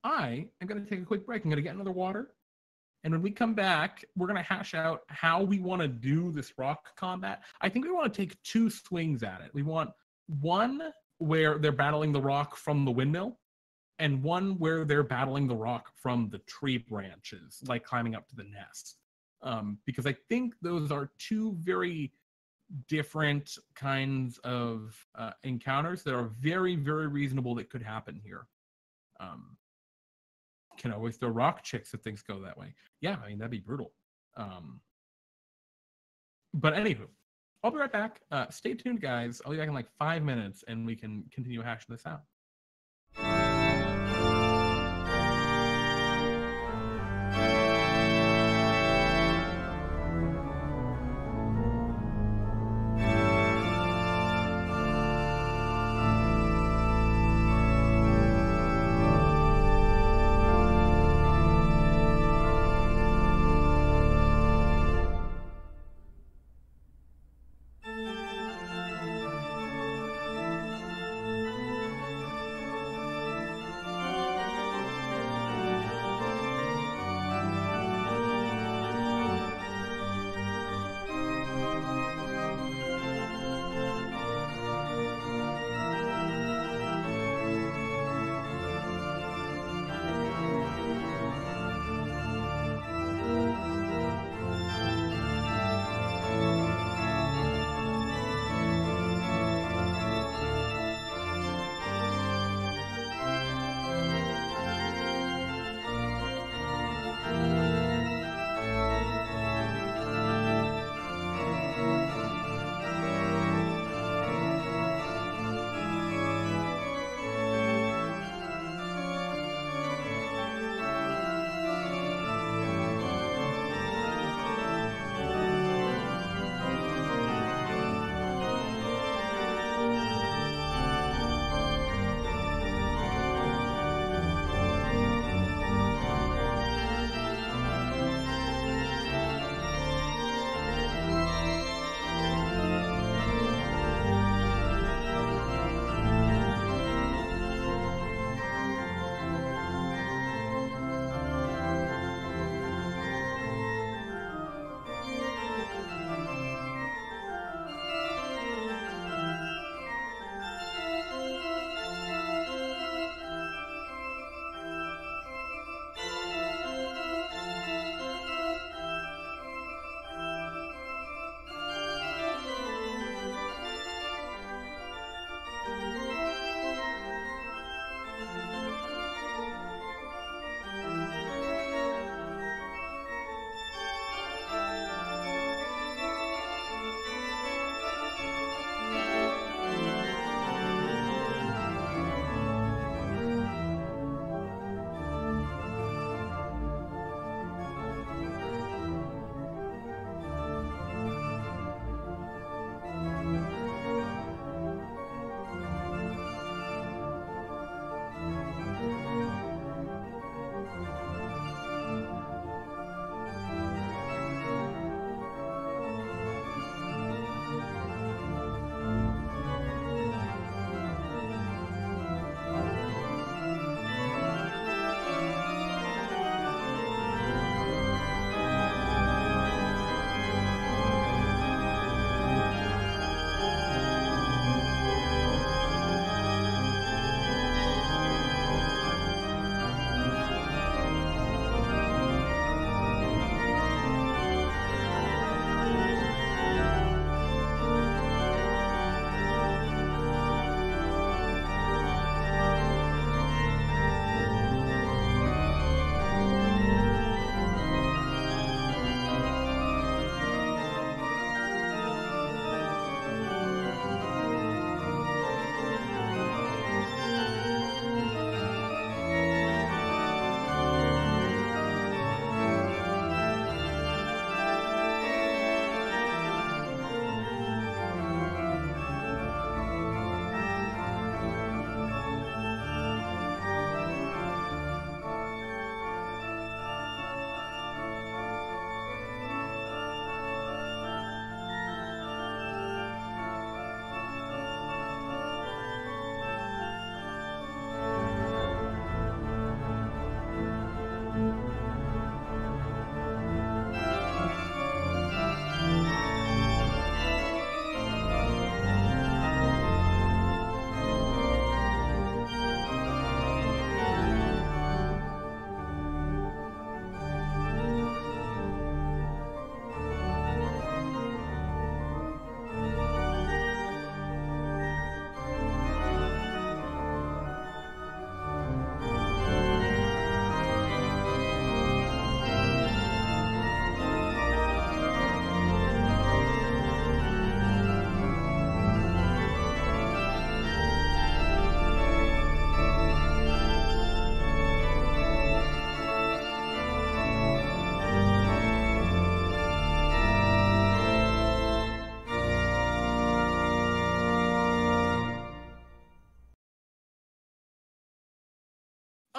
I am going to take a quick break. I'm going to get another water. And when we come back, we're going to hash out how we want to do this rock combat. I think we want to take 2 swings at it. We want one where they're battling the rock from the windmill, and one where they're battling the rock from the tree branches, like climbing up to the nest. Because I think those are 2 very different kinds of encounters that are very, very reasonable that could happen here. Can always throw rock chicks if things go that way. Yeah, I mean, that'd be brutal. But anywho, I'll be right back. Stay tuned, guys. I'll be back in like 5 minutes, and we can continue hashing this out.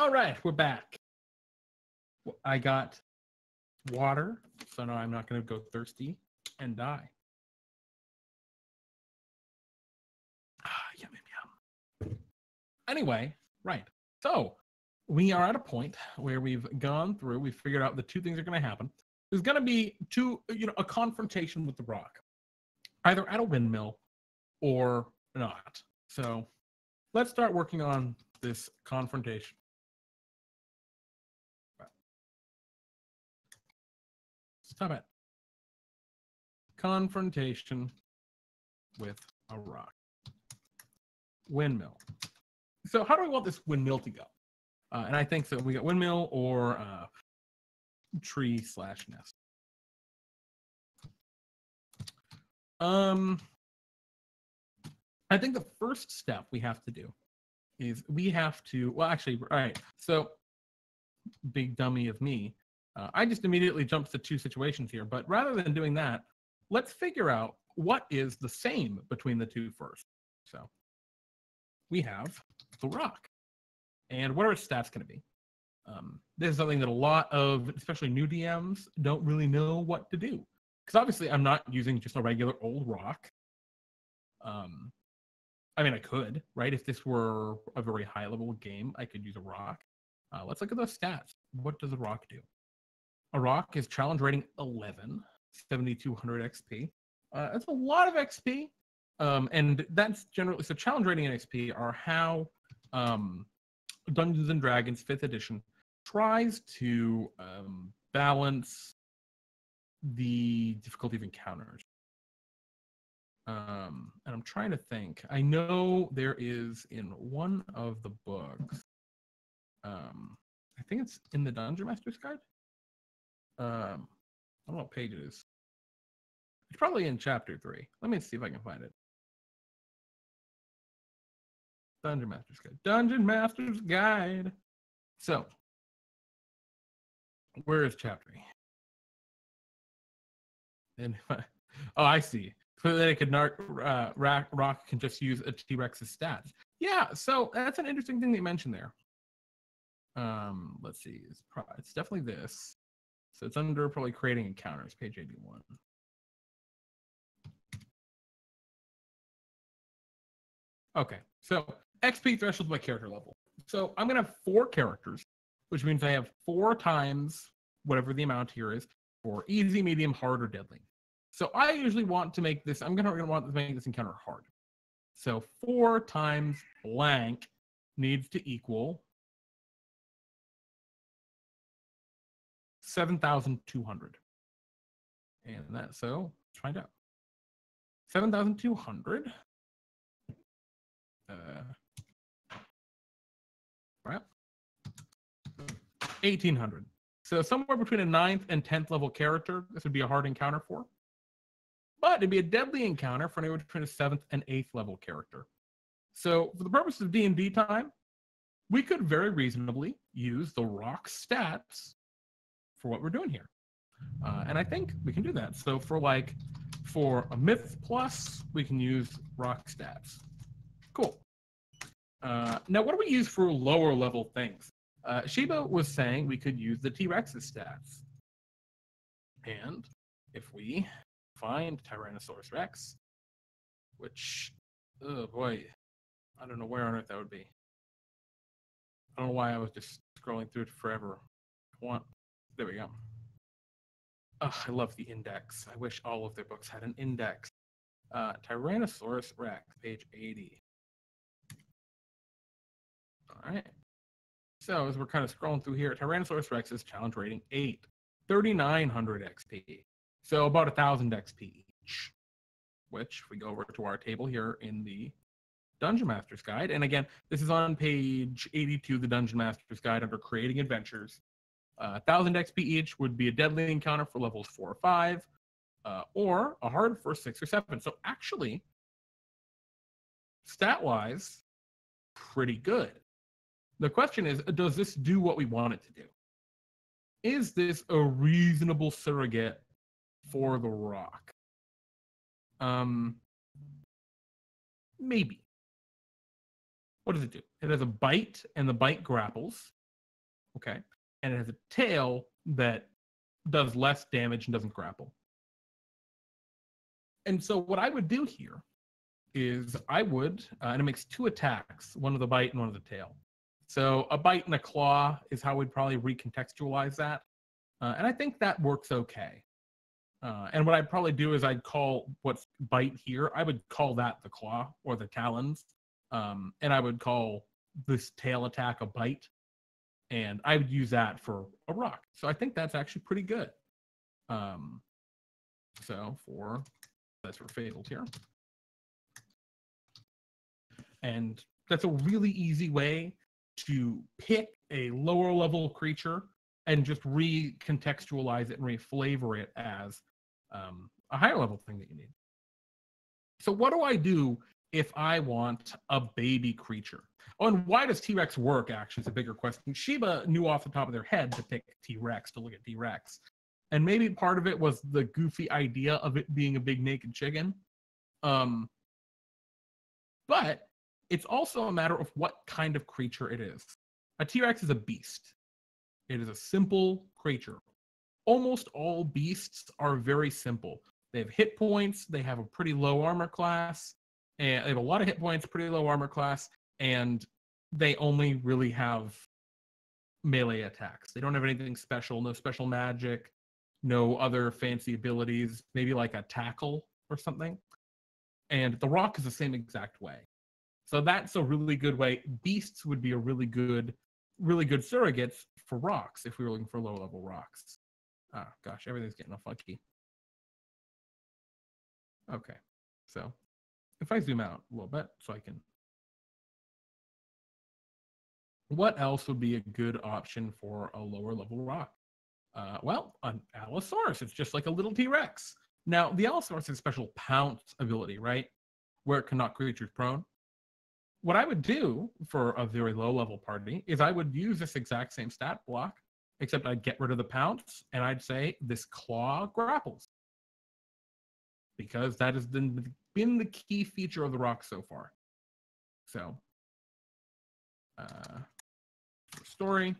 All right, we're back. I got water, so now I'm not going to go thirsty and die. Yum, yum, yum. Anyway, right. So we are at a point where we've gone through, we've figured out the two things are going to happen. There's going to be a confrontation with the rock, either at a windmill or not. So let's start working on this confrontation. Stop it. Confrontation with a rock. Windmill. So how do we want this windmill to go? And I think so. We got windmill or tree/nest. I think the first step we have to do is we have to, well, actually, all right. So big dummy of me. I just immediately jumped to two situations here, but rather than doing that, let's figure out what is the same between the two first. So we have the rock. And what are its stats going to be? This is something that a lot of, especially new DMs, don't really know what to do. Because obviously I'm not using just a regular old rock. I mean, I could, right? If this were a very high level game, I could use a rock. Let's look at those stats. What does a rock do? A rock is challenge rating 11, 7,200 XP. That's a lot of XP. And that's generally, so challenge rating and XP are how Dungeons and Dragons 5th edition tries to balance the difficulty of encounters. And I'm trying to think. I know there is in one of the books, I think it's in the Dungeon Master's Guide. I don't know what page it is. It's probably in chapter 3. Let me see if I can find it. Dungeon Master's Guide. Dungeon Master's Guide. So, where is chapter 3? And oh, I see. So that it could rock can just use a T-Rex's stats. Yeah, so that's an interesting thing that you mentioned there. Let's see. It's definitely this. So it's under probably creating encounters, page 81. Okay, so XP threshold by character level. So I'm going to have 4 characters, which means I have 4 times whatever the amount here is for easy, medium, hard, or deadly. So I usually want to make this, I'm going to want to make this encounter hard. So 4 times blank needs to equal 7,200. And that, so let's find out. 7,200. Right. 1,800. So somewhere between a 9th and 10th level character, this would be a hard encounter for. But it'd be a deadly encounter for anywhere between a 7th and 8th level character. So for the purpose of D&D time, we could very reasonably use the rock stats for what we're doing here. And I think we can do that. So for a myth plus, we can use rock stats. Cool. Now, what do we use for lower level things? Sheba was saying we could use the T-Rex's stats. And if we find Tyrannosaurus Rex, which, oh boy, I don't know where on earth that would be. I don't know why I was just scrolling through it forever. There we go. Oh, I love the index. I wish all of their books had an index. Tyrannosaurus Rex, page 80. All right. So as we're kind of scrolling through here, Tyrannosaurus Rex's challenge rating 8, 3,900 XP. So about 1,000 XP each. Which, if we go over to our table here in the Dungeon Master's Guide, and again, this is on page 82 of the Dungeon Master's Guide under Creating Adventures. 1,000 XP each would be a deadly encounter for levels 4 or 5, or a hard for 6 or 7. So actually, stat-wise, pretty good. The question is, does this do what we want it to do? Is this a reasonable surrogate for the rock? Maybe. What does it do? It has a bite, and the bite grapples. okay? And it has a tail that does less damage and doesn't grapple. And so what I would do here is I would, and it makes 2 attacks, one with a bite and one with a tail. So a bite and a claw is how we'd probably recontextualize that. And I think that works okay. And what I'd probably do is I'd call what's bite here, I would call that the claw or the talons. And I would call this tail attack a bite. And I would use that for a rock. So I think that's actually pretty good. So that's for fabled here. And that's a really easy way to pick a lower level creature and just recontextualize it and reflavor it as a higher level thing that you need. So what do I do if I want a baby creature? Oh, and why does T-Rex work, actually, is a bigger question. Sheba knew off the top of their head to pick T-Rex, to look at T-Rex. And maybe part of it was the goofy idea of it being a big naked chicken. But it's also a matter of what kind of creature it is. A T-Rex is a beast. It is a simple creature. Almost all beasts are very simple. They have hit points, they have a pretty low armor class, and they have a lot of hit points, pretty low armor class, and they only really have melee attacks. They don't have anything special, no special magic, no other fancy abilities, maybe like a tackle or something. And the rock is the same exact way. So that's a really good way. Beasts would be a really good surrogates for rocks if we were looking for low level rocks. Ah, gosh, everything's getting all funky. Okay, so if I zoom out a little bit so I can... What else would be a good option for a lower level rock? Well, an Allosaurus. It's just like a little T-Rex. Now, the Allosaurus has a special pounce ability, right? Where it can knock creatures prone. What I would do for a very low level party is I would use this exact same stat block, except I'd get rid of the pounce and I'd say this claw grapples. Because that has been the key feature of the rock so far. So, story.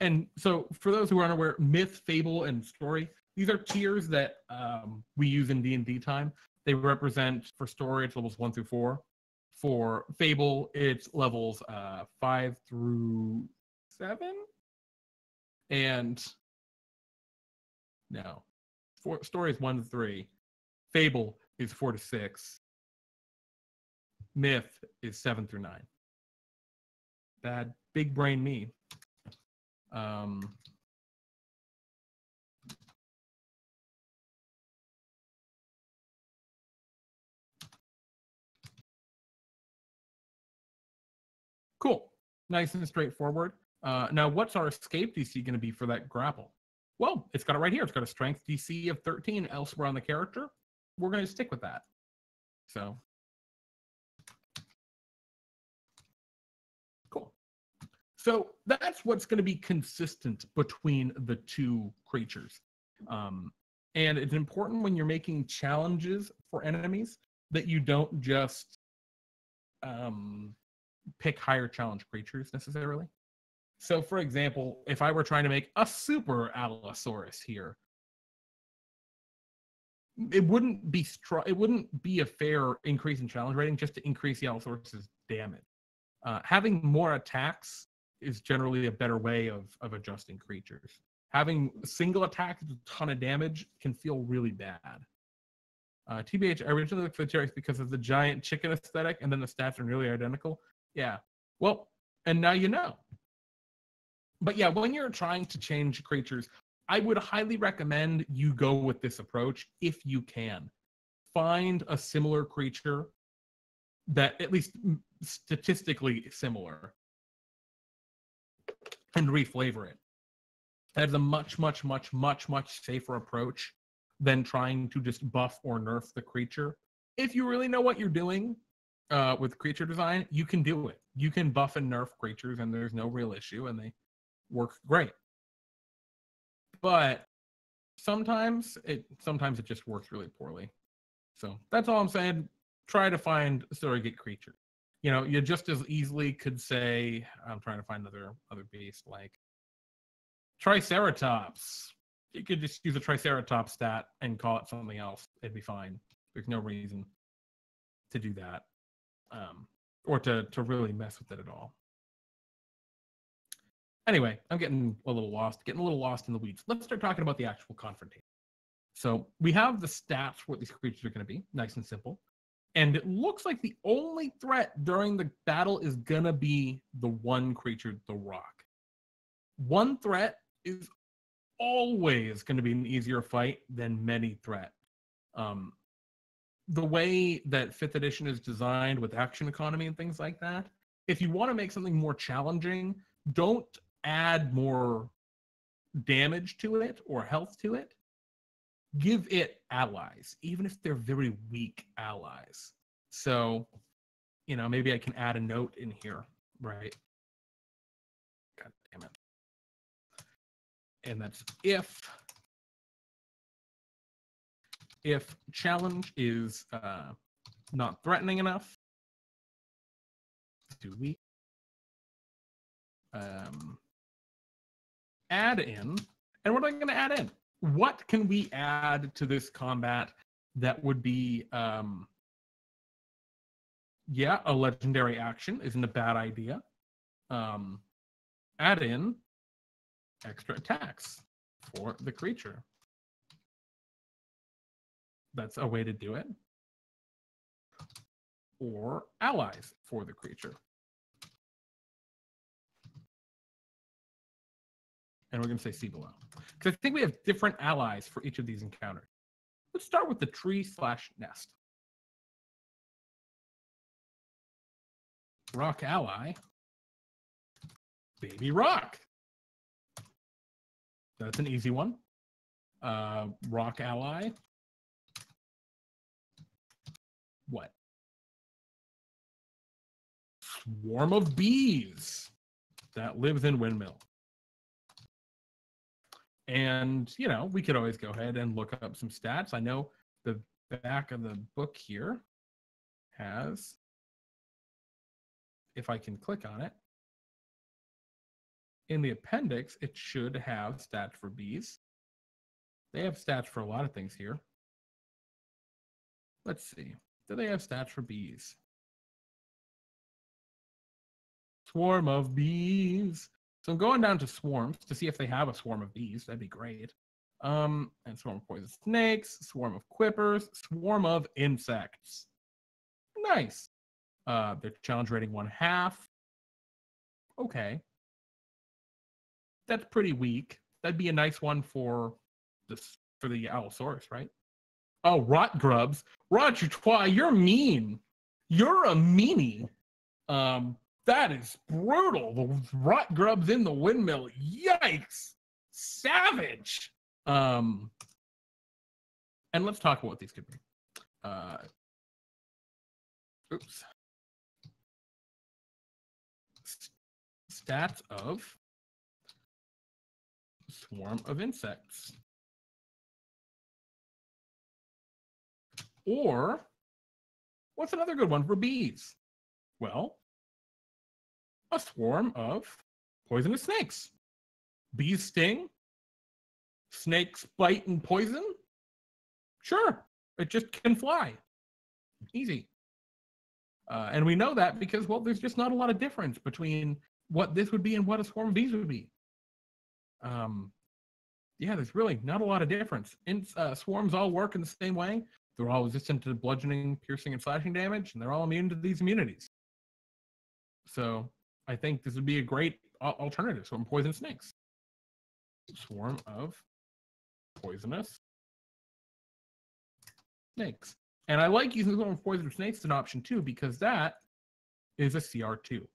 And so for those who are unaware, myth, fable, and story, these are tiers that we use in DnDTime. They represent, for story, it's levels 1 through 4. For fable, it's levels 5 through 7. And no, story is 1 to 3. Fable is 4 to 6. Myth is 7 through 9. Bad big brain me. Cool. Nice and straightforward. Now, what's our escape DC going to be for that grapple? Well, it's got it right here. It's got a strength DC of 13 elsewhere on the character. We're going to stick with that. So, cool. So that's what's going to be consistent between the two creatures. And it's important when you're making challenges for enemies that you don't just pick higher challenge creatures necessarily. So, for example, if I were trying to make a super Allosaurus here, it wouldn't be a fair increase in challenge rating just to increase the Allosaurus's damage. Having more attacks is generally a better way of adjusting creatures. Having a single attack with a ton of damage can feel really bad. TBH, I originally looked for the T-Rex because of the giant chicken aesthetic, and then the stats are nearly identical. Yeah. Well, and now you know. But yeah, when you're trying to change creatures, I would highly recommend you go with this approach if you can. Find a similar creature that at least statistically similar and reflavor it. That is a much, much, much, much, much safer approach than trying to just buff or nerf the creature. If you really know what you're doing with creature design, you can do it. You can buff and nerf creatures and there's no real issue and they work great. But sometimes it just works really poorly. So that's all I'm saying. Try to find a surrogate creature. You know, you just as easily could say, I'm trying to find other beast like Triceratops. You could just use a Triceratops stat and call it something else. It'd be fine. There's no reason to do that. Or to really mess with it at all. Anyway, I'm getting a little lost in the weeds. Let's start talking about the actual confrontation. So we have the stats for what these creatures are going to be, nice and simple. And it looks like the only threat during the battle is going to be the one creature, the rock. One threat is always going to be an easier fight than many threat. The way that 5th edition is designed with action economy and things like that, if you want to make something more challenging, don't add more damage to it or health to it. Give it allies, even if they're very weak allies. So, maybe I can add a note in here, right? God damn it. And that's if challenge is not threatening enough, do we add in, and what am I going to add in? What can we add to this combat that would be, a legendary action isn't a bad idea. Add in extra attacks for the creature. That's a way to do it. Or allies for the creature. And we're going to say see below. Because I think we have different allies for each of these encounters. Let's start with the tree/nest. Rock ally. Baby rock. That's an easy one. Rock ally. What? Swarm of bees that lives in windmill. And, we could always go ahead and look up some stats. I know the back of the book here has, if I can click on it, in the appendix, it should have stats for bees. They have stats for a lot of things here. Let's see. Do they have stats for bees? Swarm of bees. So I'm going down to swarms to see if they have a swarm of bees. That'd be great. And swarm of poison snakes, swarm of quippers, swarm of insects. Nice. Their challenge rating 1/2. Okay. That's pretty weak. That'd be a nice one for the Allosaurus, right? Oh, rot grubs. Roger Twa, you're mean. You're a meanie. That is brutal. The rot grubs in the windmill. Yikes. Savage. And let's talk about what these could be. Oops. Stats of swarm of insects. Or, what's another good one for bees? Well, a swarm of poisonous snakes. Bees sting. Snakes bite and poison. Sure, it just can fly. Easy. And we know that because, well, there's just not a lot of difference between what this would be and what a swarm of bees would be. Yeah, there's really not a lot of difference. Swarms all work in the same way. They're all resistant to bludgeoning, piercing, and slashing damage, and they're all immune to these immunities. So I think this would be a great alternative. Swarm of poisonous snakes. Swarm of poisonous snakes. And I like using swarm of poisonous snakes as an option too, because that is a CR2.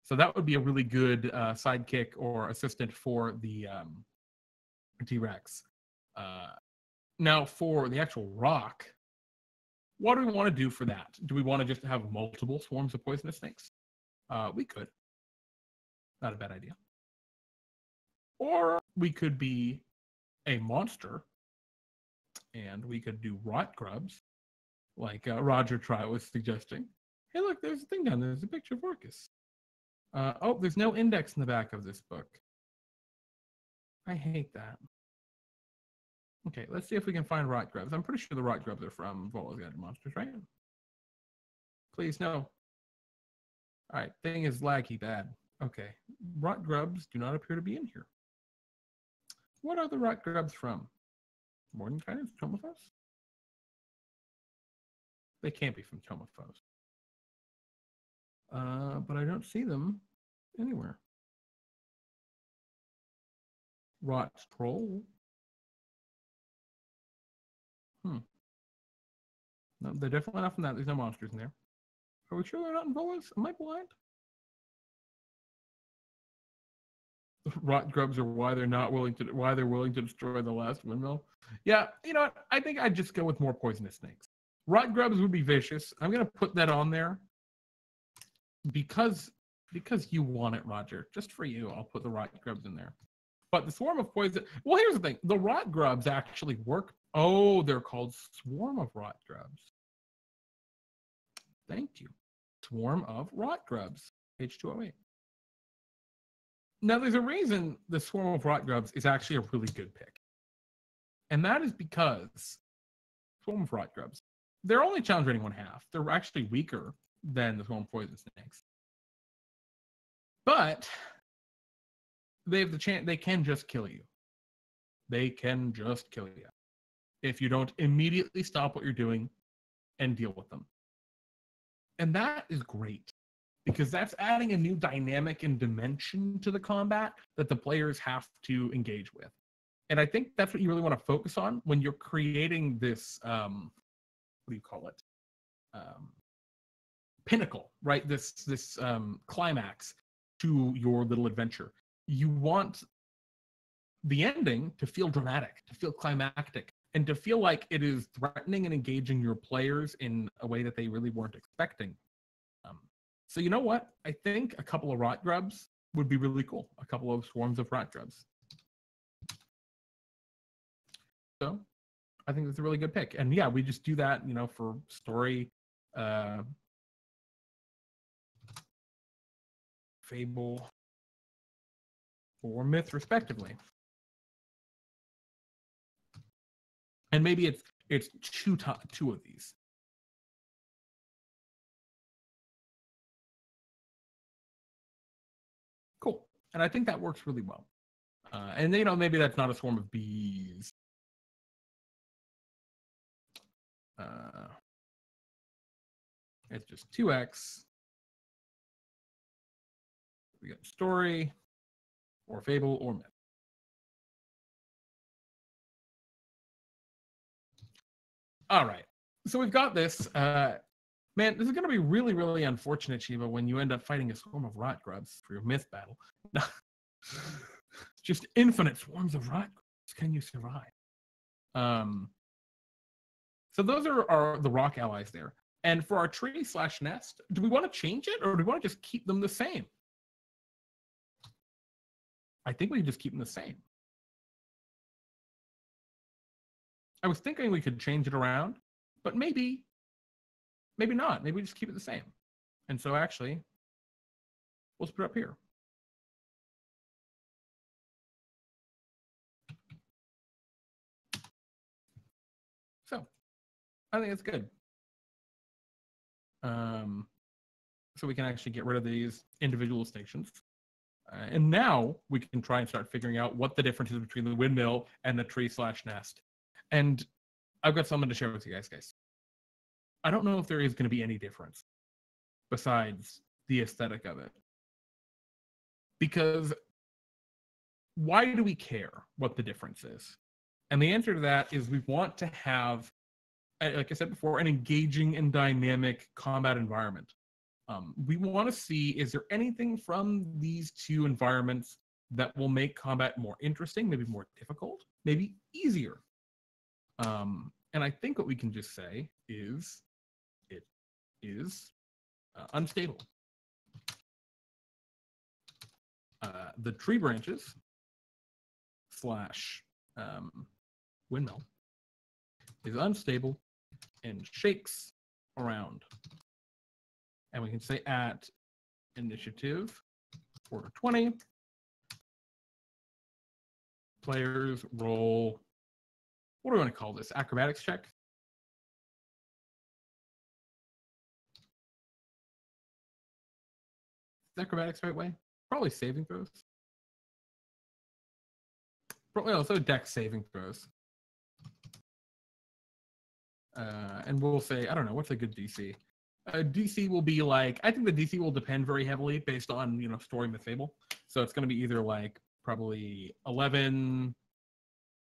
So that would be a really good sidekick or assistant for the T-Rex. Now for the actual rock, what do we want to do for that? Do we want to just have multiple swarms of poisonous snakes? We could. Not a bad idea. Or we could be a monster and we could do rot grubs like Roger Try was suggesting. Hey, look, there's a thing down there. There's a picture of Orcus. Oh, there's no index in the back of this book. I hate that. Okay, let's see if we can find rot grubs. I'm pretty sure the rot grubs are from Volo's Guide to Monsters, right? Please, no. All right, thing is laggy bad. Okay, rot grubs do not appear to be in here. What are the rot grubs from? Mordenkainen's Tomophos? They can't be from Tomophos. But I don't see them anywhere. Rot troll. No, they're definitely not from that. There's no monsters in there. Are we sure they're not in Volos? Am I blind? Rot grubs are why they're willing to destroy the last windmill. Yeah, you know what? I think I'd just go with more poisonous snakes. Rot grubs would be vicious. I'm gonna put that on there because you want it, Roger. Just for you, I'll put the rot grubs in there. But the swarm of poison. Well, here's the thing: the rot grubs actually work. Oh, they're called swarm of rot grubs. Thank you. Swarm of rot grubs. Page 208. Now, there's a reason the swarm of rot grubs is actually a really good pick. And that is because swarm of rot grubs, they're only challenge rating 1/2. They're actually weaker than the swarm of poison snakes. But they have the chance, they can just kill you. They can just kill you if you don't immediately stop what you're doing and deal with them. And that is great because that's adding a new dynamic and dimension to the combat that the players have to engage with. And I think that's what you really want to focus on when you're creating this, what do you call it? Pinnacle, right? This climax to your little adventure. You want the ending to feel dramatic, to feel climactic, and to feel like it is threatening and engaging your players in a way that they really weren't expecting. So you know what? I think a couple of rot grubs would be really cool. A couple of swarms of rot grubs. So I think that's a really good pick. And yeah, we just do that, you know, for story, fable, or myth, respectively. And maybe it's two of these. Cool. And I think that works really well. And you know, maybe that's not a swarm of bees. It's just 2x. We got story, or fable, or myth. All right. So we've got this. Man, this is going to be really, really unfortunate, Shiva, when you end up fighting a swarm of rot grubs for your myth battle. Just infinite swarms of rot grubs. Can you survive? So those are the rock allies there. And for our tree/nest, do we want to change it or do we want to just keep them the same? I think we can just keep them the same. I was thinking we could change it around, but maybe not. Maybe we just keep it the same. And so actually, we'll put it up here. So I think it's good. So we can actually get rid of these individual stations. And now we can try and start figuring out what the difference is between the windmill and the tree/nest. And I've got something to share with you guys. I don't know if there is going to be any difference besides the aesthetic of it. Because why do we care what the difference is? And the answer to that is we want to have, like I said before, an engaging and dynamic combat environment. We want to see, is there anything from these two environments that will make combat more interesting, maybe more difficult, maybe easier? And I think what we can just say is it is unstable. The tree branches / windmill is unstable and shakes around. And we can say at initiative 420, Players roll, what do we want to call this? Acrobatics check? Is acrobatics the right way? Probably saving throws. Probably also dex saving throws. And we'll say, I don't know, what's a good DC? DC will be like, I think the DC will depend very heavily based on, you know, story in the fable. So it's going to be either like probably 11,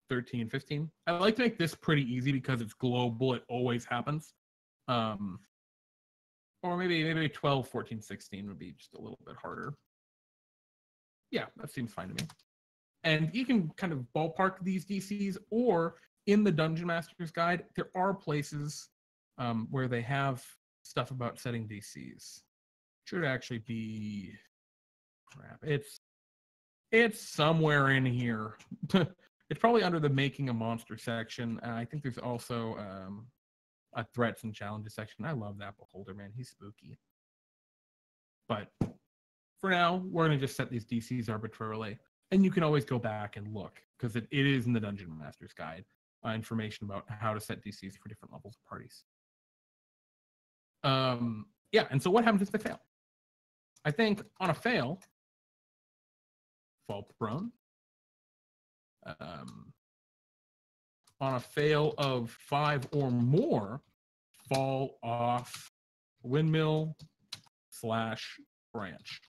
13, 15. I like to make this pretty easy because it's global. It always happens. Or maybe 12, 14, 16 would be just a little bit harder. Yeah, that seems fine to me. And you can kind of ballpark these DCs, or in the Dungeon Master's Guide, there are places where they have stuff about setting DCs. Should actually be, crap, it's somewhere in here. It's probably under the Making a Monster section. I think there's also a Threats and Challenges section. I love that Beholder, man. He's spooky. But for now, we're going to just set these DCs arbitrarily. And you can always go back and look, because it is in the Dungeon Master's Guide, information about how to set DCs for different levels of parties. Yeah, and so what happens if they fail? I think on a fail, fall prone. On a fail of 5 or more, fall off windmill / branch.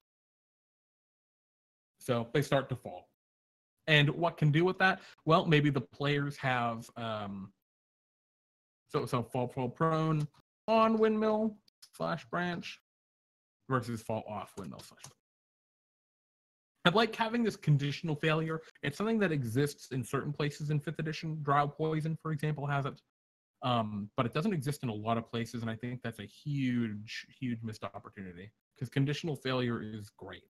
So they start to fall. And what can do with that? Well, maybe the players have so fall prone on windmill / branch versus fall off windmill / branch. I like having this conditional failure. It's something that exists in certain places in 5th edition. Drow Poison, for example, has it. But it doesn't exist in a lot of places, and I think that's a huge, huge missed opportunity, because conditional failure is great.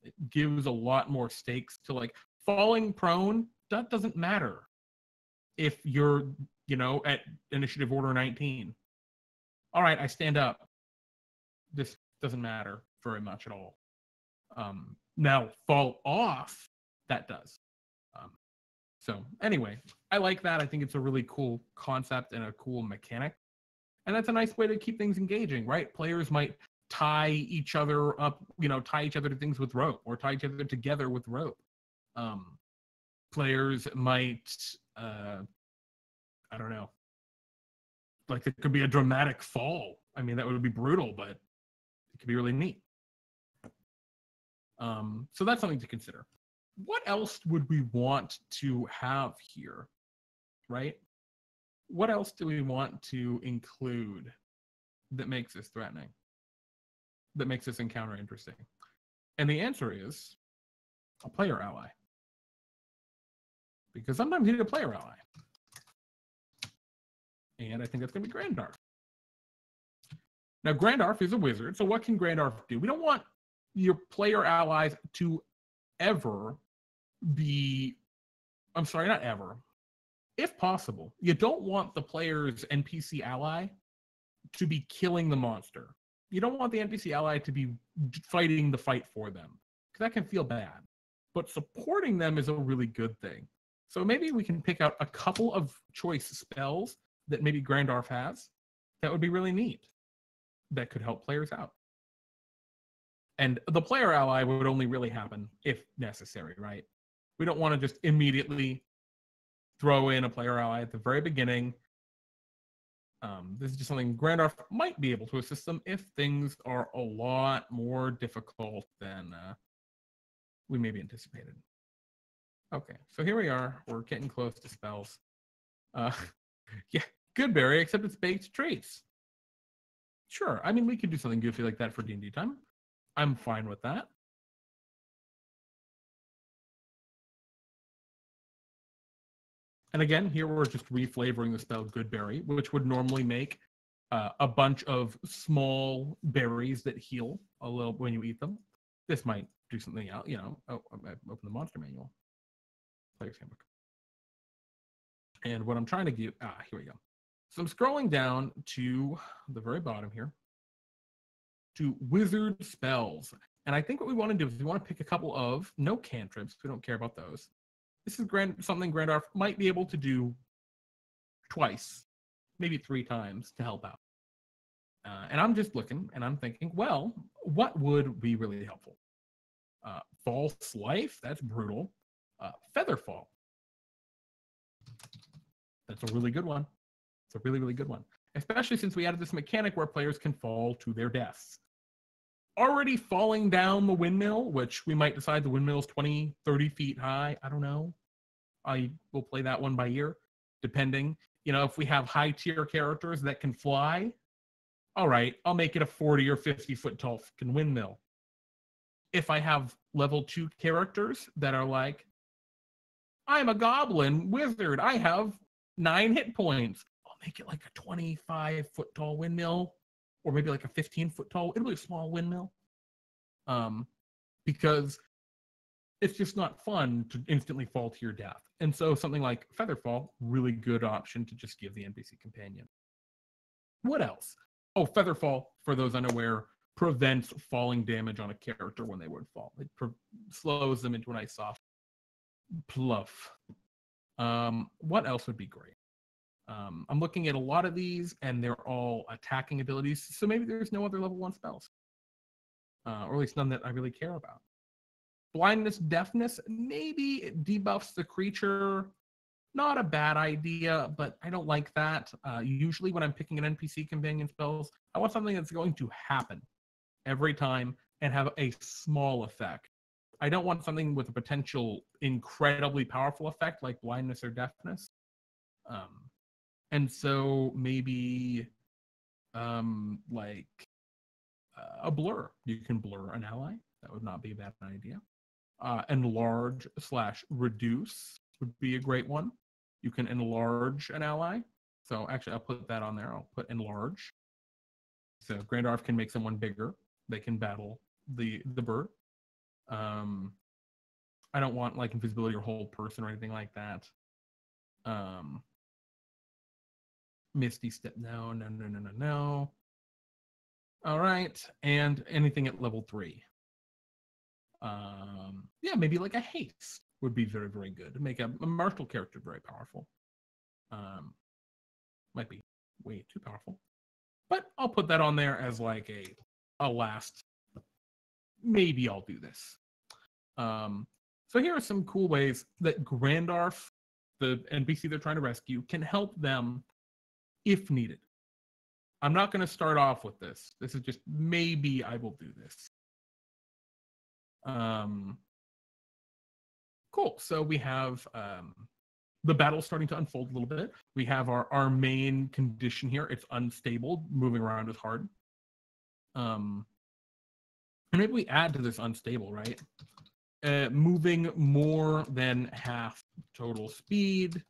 It gives a lot more stakes to, like, falling prone. That doesn't matter if you're, you know, at initiative order 19. All right, I stand up. This doesn't matter very much at all. Now, fall off, that does. So anyway, I like that. I think it's a really cool concept and a cool mechanic. And that's a nice way to keep things engaging, right? Players might tie each other up, you know, tie each other to things with rope, or tie each other together with rope. Players might, I don't know, like, it could be a dramatic fall. I mean, that would be brutal, but it could be really neat. So that's something to consider. What else would we want to have here, right? What else do we want to include that makes this threatening, that makes this encounter interesting? And the answer is a player ally. Because sometimes you need a player ally. And I think that's going to be Grandarf. Now, Grandarf is a wizard, so what can Grandarf do? We don't want your player allies to ever be, I'm sorry, not ever. If possible, you don't want the player's NPC ally to be killing the monster. You don't want the NPC ally to be fighting the fight for them, because that can feel bad. But supporting them is a really good thing. So maybe we can pick out a couple of choice spells that maybe Grandarf has. That would be really neat. That could help players out. And the player ally would only really happen if necessary, right? We don't want to just immediately throw in a player ally at the very beginning. This is just something Grandarf might be able to assist them if things are a lot more difficult than we maybe anticipated. Okay, so here we are. We're getting close to spells. Yeah, Goodberry, except it's baked treats. Sure, I mean, we could do something goofy like that for D&D time. I'm fine with that. And again, here we're just reflavoring the spell Goodberry, which would normally make a bunch of small berries that heal a little when you eat them. This might do something else, you know. Oh, I open the monster manual. Player's handbook. And what I'm trying to get, here we go. So I'm scrolling down to the very bottom here to wizard spells. And I think what we want to do is we want to pick a couple of, no cantrips, we don't care about those. this is something Grandorf might be able to do twice, maybe 3 times to help out. And I'm just looking and I'm thinking, well, what would be really helpful? False Life, that's brutal. Featherfall. That's a really good one. It's a really, really good one. Especially since we added this mechanic where players can fall to their deaths. Already falling down the windmill, which we might decide the windmill is 20, 30 feet high. I don't know. I will play that one by ear, depending. You know, if we have high tier characters that can fly, all right, I'll make it a 40 or 50 foot tall fucking windmill. If I have level 2 characters that are like, I'm a goblin wizard, I have 9 hit points, I'll make it like a 25 foot tall windmill, or maybe like a 15 foot tall. It'll be a small windmill, because it's just not fun to instantly fall to your death. And so something like Featherfall, really good option to just give the NPC companion. What else? Oh, Featherfall, for those unaware, prevents falling damage on a character when they would fall. It slows them into a nice soft pluff. What else would be great? I'm looking at a lot of these, and they're all attacking abilities, so maybe there's no other level 1 spells. Or at least none that I really care about. Blindness, Deafness, maybe it debuffs the creature. Not a bad idea, but I don't like that. Usually when I'm picking an NPC companion spells, I want something that's going to happen every time and have a small effect. I don't want something with a potential incredibly powerful effect like blindness or deafness. And so maybe like a blur. You can blur an ally. That would not be a bad idea. Enlarge / reduce would be a great one. You can enlarge an ally. So actually, I'll put that on there. I'll put enlarge. So Grandorf can make someone bigger. They can battle the bird. I don't want like invisibility or hold person or anything like that. Misty Step, no. All right, and anything at level 3. Yeah, maybe like a haste would be very, very good to make a martial character very powerful. Might be way too powerful, but I'll put that on there as like a last. Maybe I'll do this. So here are some cool ways that Grandorf, the NPC they're trying to rescue, can help them if needed. I'm not going to start off with this. This is just maybe I will do this. Cool. So we have the battle starting to unfold a little bit. We have our main condition here. It's unstable. Moving around is hard. And maybe we add to this unstable, right? Moving more than half total speed.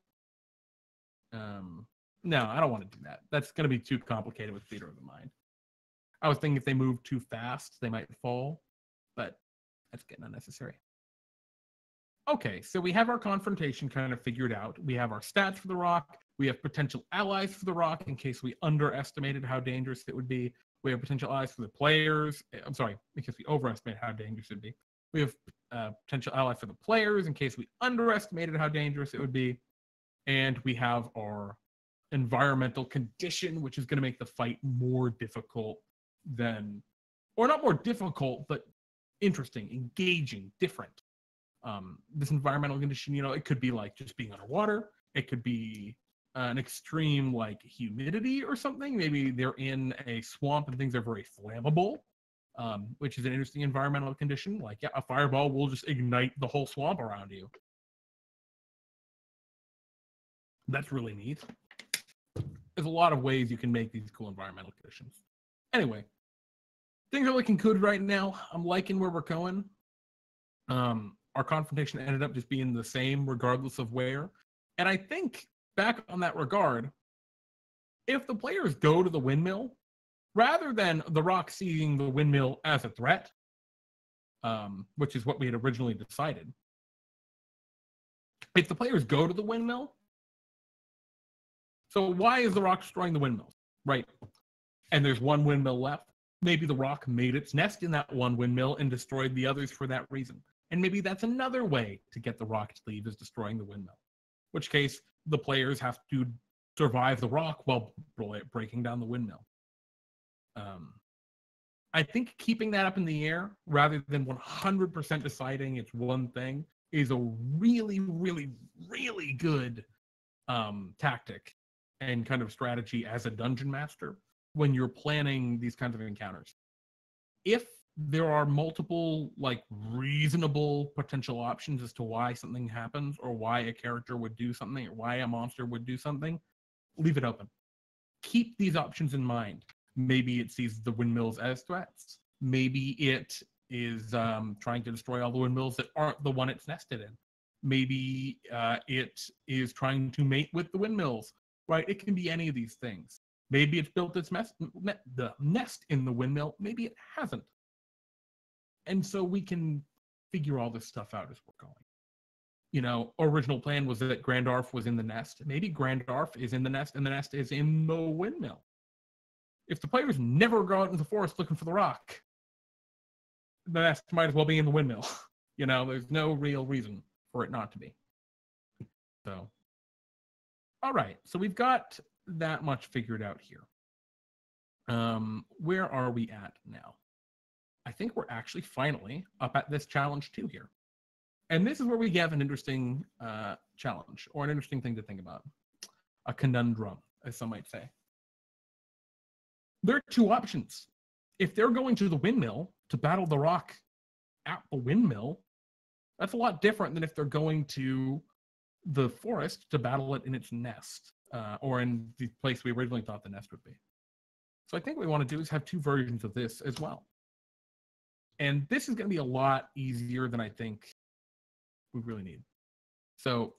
No, I don't want to do that. That's going to be too complicated with theater of the mind. I was thinking if they move too fast, they might fall, but that's getting unnecessary. Okay, so we have our confrontation kind of figured out. We have our stats for the rock. We have potential allies for the rock in case we underestimated how dangerous it would be. We have potential allies for the players. I'm sorry, because we overestimated how dangerous it would be. We have potential allies for the players in case we underestimated how dangerous it would be. And we have our environmental condition, which is going to make the fight more difficult than, or not more difficult, but interesting, engaging, different. This environmental condition, you know, it could be like just being underwater. It could be an extreme like humidity or something. Maybe they're in a swamp and things are very flammable, which is an interesting environmental condition. Like, yeah, a fireball will just ignite the whole swamp around you. That's really neat. There's a lot of ways you can make these cool environmental conditions. Anyway, things are looking good right now. I'm liking where we're going. Our confrontation ended up just being the same regardless of where. And I think back on that regard, if the players go to the windmill, rather than the rock seeing the windmill as a threat, which is what we had originally decided, if the players go to the windmill, so why is the rock destroying the windmills, right? And there's one windmill left. Maybe the rock made its nest in that one windmill and destroyed the others for that reason. And maybe that's another way to get the rock to leave, is destroying the windmill. In which case, the players have to survive the rock while breaking down the windmill. I think keeping that up in the air rather than 100% deciding it's one thing is a really, really, really good tactic and kind of strategy as a dungeon master when you're planning these kinds of encounters. If there are multiple like reasonable potential options as to why something happens or why a character would do something or why a monster would do something, leave it open. Keep these options in mind. Maybe it sees the windmills as threats. Maybe it is trying to destroy all the windmills that aren't the one it's nested in. Maybe it is trying to mate with the windmills, right? It can be any of these things. Maybe it's built its the nest in the windmill. Maybe it hasn't. And so we can figure all this stuff out as we're going. You know, original plan was that Grandorf was in the nest. Maybe Grandorf is in the nest and the nest is in the windmill. If the players never go out into the forest looking for the rock, the nest might as well be in the windmill. You know, there's no real reason for it not to be. So, all right. So we've got that much figured out here. Where are we at now? I think we're actually finally up at this challenge 2 here. And this is where we have an interesting challenge, or an interesting thing to think about. A conundrum, as some might say. There are 2 options. If they're going to the windmill to battle the rock at the windmill, that's a lot different than if they're going to the forest to battle it in its nest, or in the place we originally thought the nest would be. So I think what we want to do is have 2 versions of this as well. And this is going to be a lot easier than I think we really need. So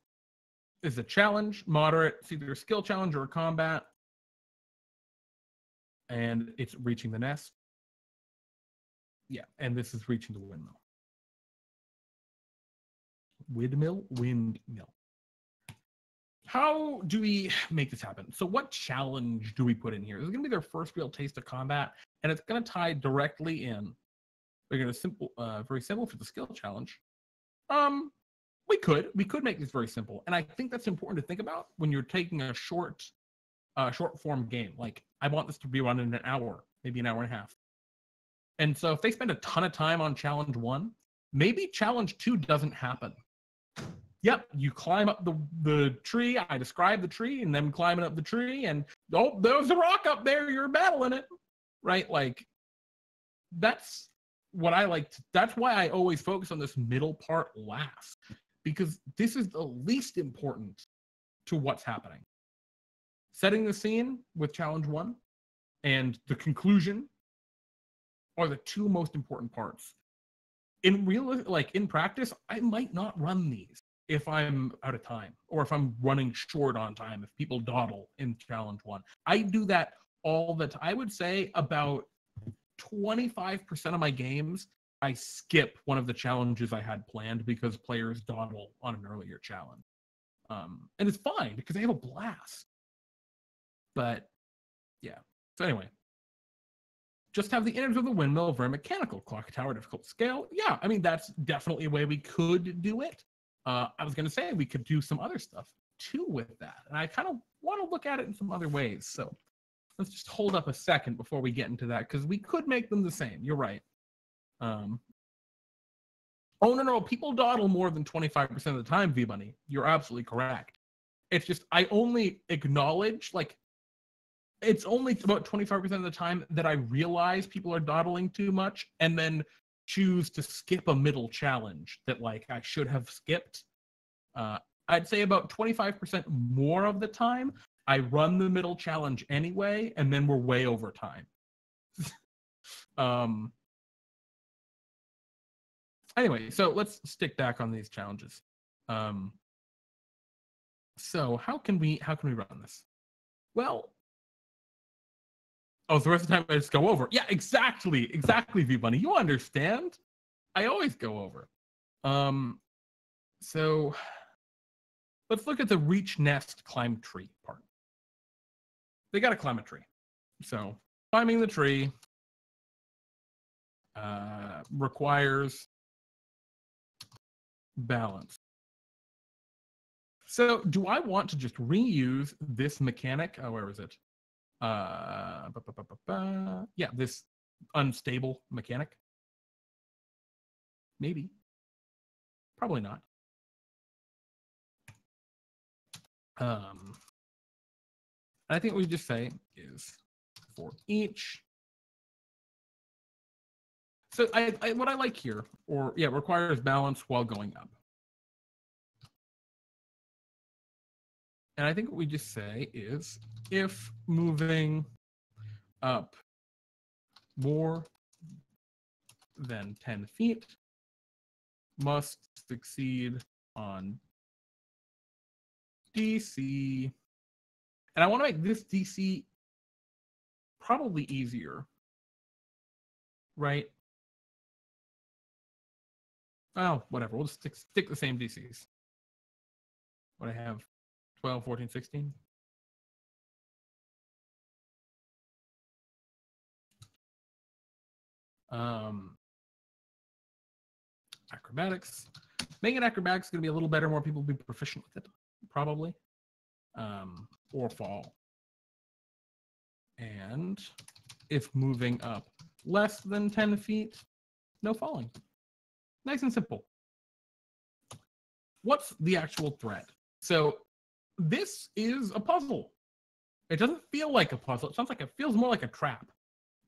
it's a challenge, moderate, it's either a skill challenge or a combat. And it's reaching the nest. Yeah, and this is reaching the windmill. Windmill. How do we make this happen? So what challenge do we put in here? This is going to be their first real taste of combat, and it's going to tie directly in. We're going to very simple for the skill challenge. We could make this very simple, and I think that's important to think about when you're taking a short form game. Like, I want this to be run in an hour, maybe an hour and a half. And so if they spend a ton of time on challenge 1, maybe challenge 2 doesn't happen. Yep, you climb up the tree. I describe the tree and them climbing up the tree, and oh, there's a rock up there. You're battling it, right? Like, that's what I like. That's why I always focus on this middle part last, because this is the least important to what's happening. Setting the scene with challenge 1 and the conclusion are the 2 most important parts. In practice, I might not run these if I'm out of time, or if I'm running short on time, if people dawdle in challenge 1. I do that all the time. I would say about 25% of my games, I skip one of the challenges I had planned because players dawdle on an earlier challenge. And it's fine because they have a blast. But yeah. So anyway, just have the innards of the windmill, very mechanical. Clock tower, difficult scale. Yeah, I mean, that's definitely a way we could do it. I was going to say we could do some other stuff too with that. And I kind of want to look at it in some other ways. So let's just hold up a second before we get into that, because we could make them the same. You're right. Oh, no. People dawdle more than 25% of the time, V-Bunny. You're absolutely correct. It's just, I only acknowledge, like, it's only about 25% of the time that I realize people are dawdling too much and then choose to skip a middle challenge that, like, I should have skipped. I'd say about 25% more of the time, I run the middle challenge anyway, and then we're way over time. Anyway, so let's stick back on these challenges. So how can we run this? Well, oh, so the rest of the time I just go over. Yeah, exactly, V-Bunny. You understand? I always go over. So let's look at the reach, nest, climb tree part. They got to climb a tree. So climbing the tree requires balance. So do I want to just reuse this mechanic? Oh, where is it? Yeah, this unstable mechanic. Maybe. Probably not. I think what we just say is for each. So what I like here, or yeah, requires balance while going up. And I think what we just say is if moving up more than 10 feet must succeed on DC. And I want to make this DC probably easier, right? Oh, whatever. We'll just stick the same DCs. What I have, 12, 14, 16. Acrobatics. Making acrobatics is going to be a little better. More people will be proficient with it, probably. Or fall. And if moving up less than 10 feet, no falling. Nice and simple. What's the actual threat? So this is a puzzle. It doesn't feel like a puzzle. It sounds like it feels more like a trap.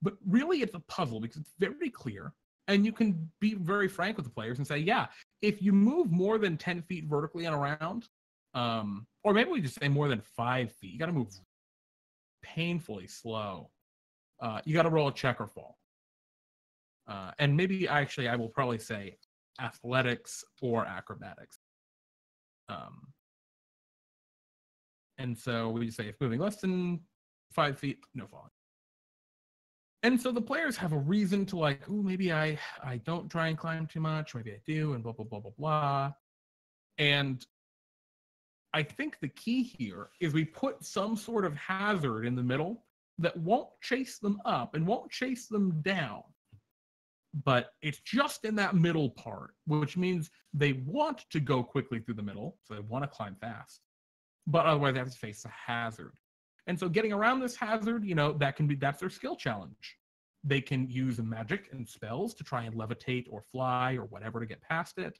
But really, it's a puzzle because it's very clear. And you can be very frank with the players and say, yeah, if you move more than 10 feet vertically and around, or maybe we just say more than 5 feet, you got to move painfully slow. You got to roll a check or fall. And maybe actually I will probably say athletics or acrobatics. And so we say if moving less than 5 feet, no falling. And so the players have a reason to like, oh, maybe I don't try and climb too much, maybe I do, and blah, blah, blah, blah, blah. And I think the key here is we put some sort of hazard in the middle that won't chase them up and won't chase them down. But it's just in that middle part, which means they want to go quickly through the middle, so they want to climb fast. But otherwise they have to face a hazard. And so getting around this hazard, that's their skill challenge. They can use magic and spells to try and levitate or fly or whatever to get past it.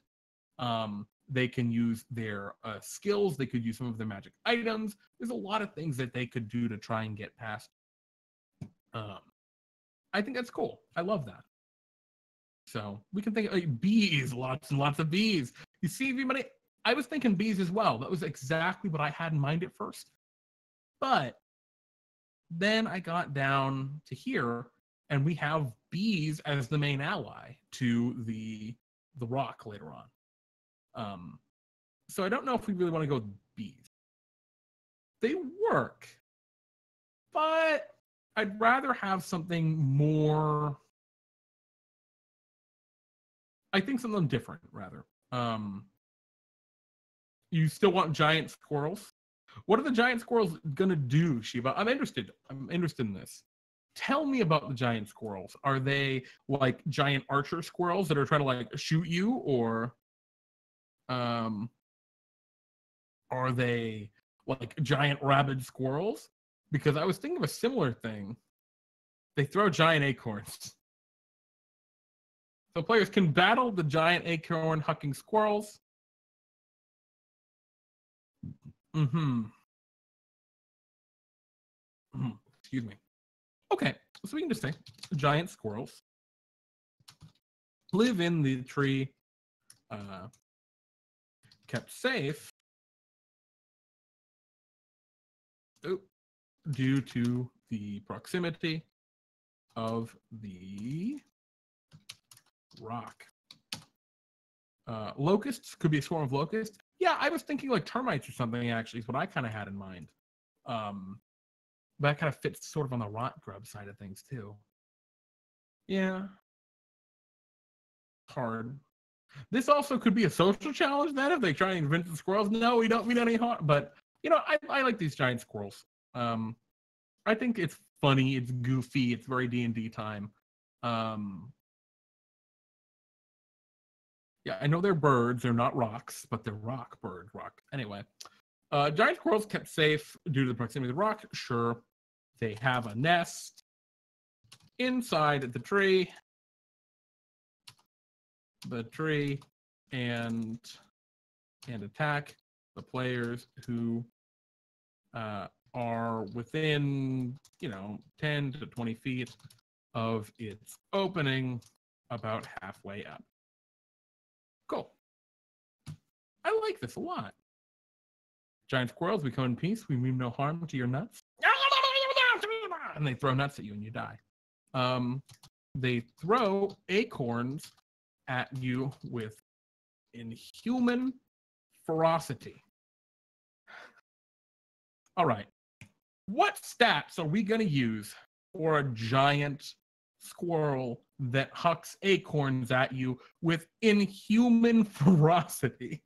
They can use their skills. They could use some of their magic items. There's a lot of things that they could do to try and get past. I think that's cool. I love that. So we can think like bees, lots and lots of bees. You see, everybody, I was thinking bees as well. That was exactly what I had in mind at first. But then I got down to here, and we have bees as the main ally to the rock later on. So I don't know if we really want to go with bees. They work, but I'd rather have something more. I think something different, rather. You still want giant squirrels? What are the giant squirrels gonna do, Shiva? I'm interested in this. Tell me about the giant squirrels. Are they like giant archer squirrels that are trying to like shoot you, or are they like giant rabid squirrels? Because I was thinking of a similar thing. They throw giant acorns. So players can battle the giant acorn hucking squirrels. Excuse me. Okay, so we can just say giant squirrels live in the tree, kept safe due to the proximity of the rock. Locusts could be a swarm of locusts. Yeah, I was thinking like termites or something, actually, is what I kind of had in mind. That kind of fits sort of on the rot grub side of things, too. Yeah. Hard. This also could be a social challenge, then, if they try and invent the squirrels. No, we don't mean any harm. But, I like these giant squirrels. I think it's funny. It's goofy. It's very D&D time. Yeah, I know they're birds. They're not rocks, but they're rock. Anyway, giant squirrels kept safe due to the proximity of the rock. Sure, they have a nest inside the tree. And attack the players who are within, 10 to 20 feet of its opening, about halfway up. Cool. I like this a lot. Giant squirrels, we come in peace. We mean no harm to your nuts. And they throw nuts at you and you die. They throw acorns at you with inhuman ferocity. All right. What stats are we going to use for a giant squirrel that hucks acorns at you with inhuman ferocity?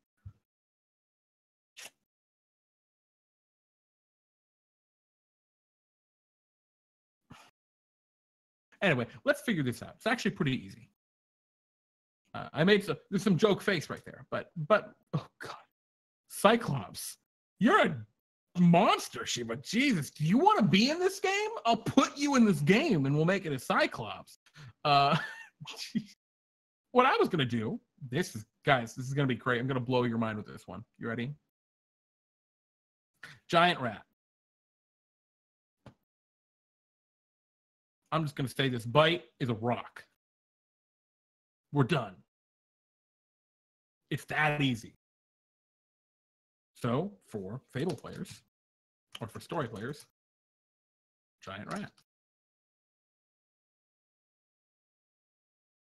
Anyway, let's figure this out. It's actually pretty easy. There's some joke face right there, but oh god, Cyclops, you're a monster, Shiva. Jesus, do you want to be in this game? I'll put you in this game and we'll make it a Cyclops. What I was gonna do, this is gonna be great. I'm gonna blow your mind with this one. You ready? Giant rat. I'm just gonna say this bite is a rock. We're done. It's that easy. So, for Fable players, or for story players, giant rat.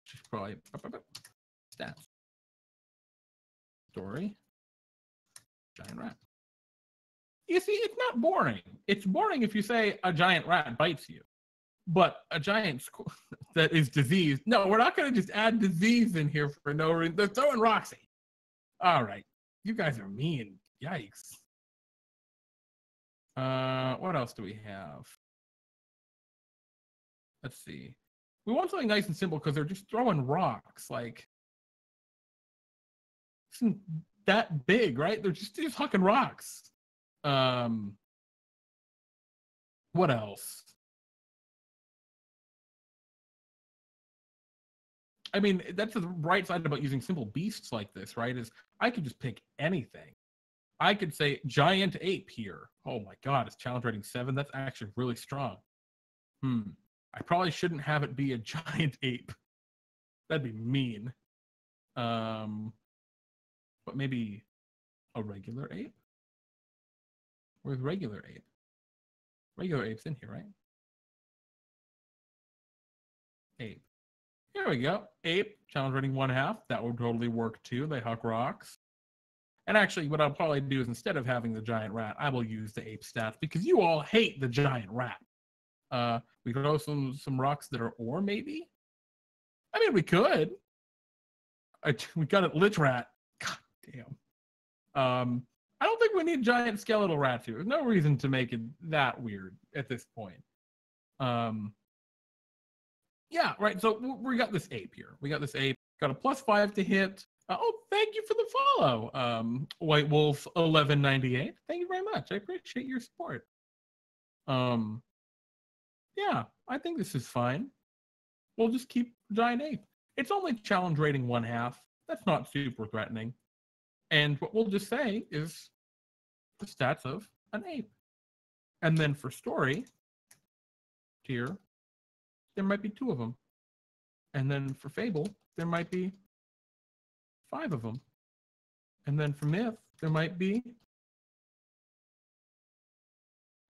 Just probably stats. Story, giant rat. You see, it's not boring. It's boring if you say a giant rat bites you. But a giant squirrel that is diseased. No, we're not going to just add disease in here for no reason. They're throwing Roxy. All right. You guys are mean. Yikes. What else do we have? Let's see. We want something nice and simple because they're just throwing rocks. Like, it's not that big, right? They're just hucking rocks. What else? I mean, that's the right side about using simple beasts like this, right? Is I could just pick anything. I could say giant ape here. Oh my god, it's challenge rating 7. That's actually really strong. I probably shouldn't have it be a giant ape. That'd be mean. But maybe a regular ape? Where's regular ape? Regular ape's in here, right? Ape. Here we go. Ape, challenge rating 1/2. That would totally work too. They huck rocks. And actually, what I'll probably do is instead of having the giant rat, I will use the ape stats because you all hate the giant rat. We could throw some rocks that are ore, maybe? I mean, we could. We got it, lich rat. God damn. I don't think we need giant skeletal rats here. There's no reason to make it that weird at this point. Yeah, right. So we got this ape here. We got this ape. Got a +5 to hit. Oh, thank you for the follow, White Wolf 1198. Thank you very much. I appreciate your support. Yeah, I think this is fine. We'll just keep giant ape. It's only challenge rating 1/2. That's not super threatening. And what we'll just say is the stats of an ape. And then for story tier, there might be 2 of them. And then for fable, there might be 5 of them. And then for myth, there might be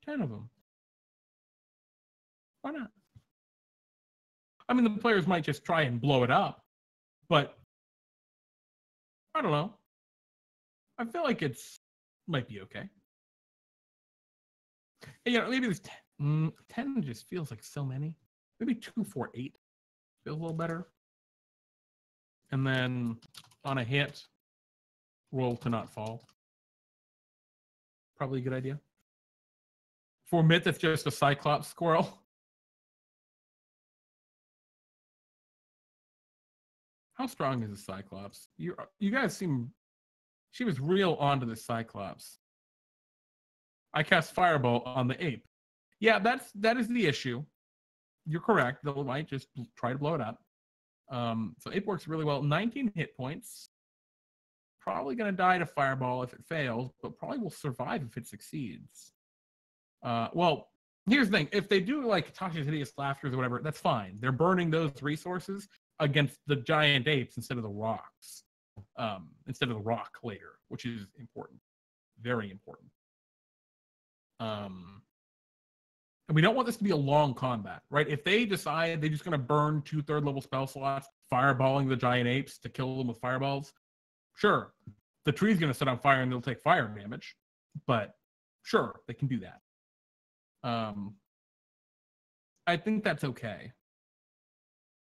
10 of them. Why not? I mean, the players might just try and blow it up, but I don't know. I feel like might be okay. And, maybe there's 10. 10 just feels like so many. Maybe 2, 4, 8 feels a little better. And then on a hit, roll to not fall. Probably a good idea. For myth, it's just a Cyclops squirrel. How strong is the Cyclops? You guys seem... She was real onto the Cyclops. I cast Fireball on the ape. Yeah, that is the issue. You're correct. They might just try to blow it up. So ape works really well. 19 hit points. Probably going to die to Fireball if it fails, but probably will survive if it succeeds. Well, here's the thing. If they do like Tasha's Hideous Laughters or whatever, that's fine. They're burning those resources against the giant apes instead of the rocks. Instead of the rock later, which is important. Very important. And we don't want this to be a long combat, right? If they decide they're just going to burn 2 third-level spell slots, fireballing the giant apes to kill them with fireballs, sure. The tree's going to set on fire and they'll take fire damage, but sure, they can do that. I think that's okay.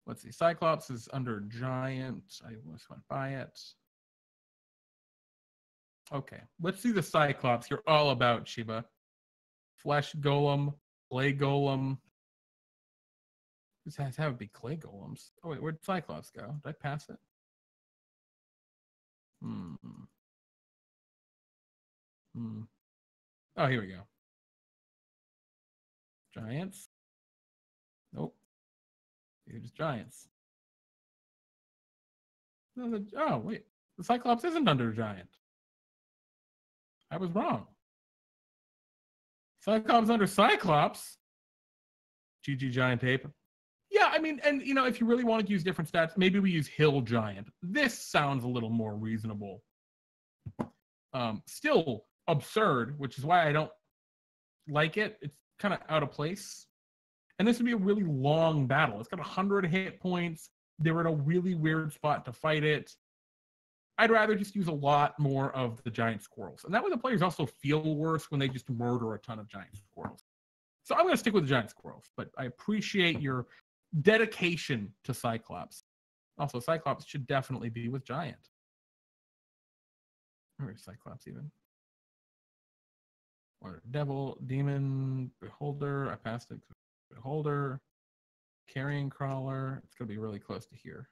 Let's see. Cyclops is under giant. I just went by it. Okay, let's see the Cyclops. You're all about, Shiba. Flesh Golem, Clay Golem. This has to be Clay Golems. Oh, wait, where'd Cyclops go? Did I pass it? Oh, here we go. Giants? Nope. They're just giants. No, oh, wait. The Cyclops isn't under a giant. I was wrong. Cyclops under Cyclops. GG Giant Ape. Yeah, I mean, and you know, if you really want to use different stats, maybe we use Hill Giant. This sounds a little more reasonable. Still absurd, which is why I don't like it. It's kind of out of place. And this would be a really long battle. It's got 100 hit points. They're in a really weird spot to fight it. I'd rather just use a lot more of the giant squirrels. And that way the players also feel worse when they just murder a ton of giant squirrels. So I'm going to stick with the giant squirrels, but I appreciate your dedication to Cyclops. Also, Cyclops should definitely be with giant. Where's Cyclops even? Or devil, demon, beholder. I passed it. Beholder, carrying crawler. It's going to be really close to here.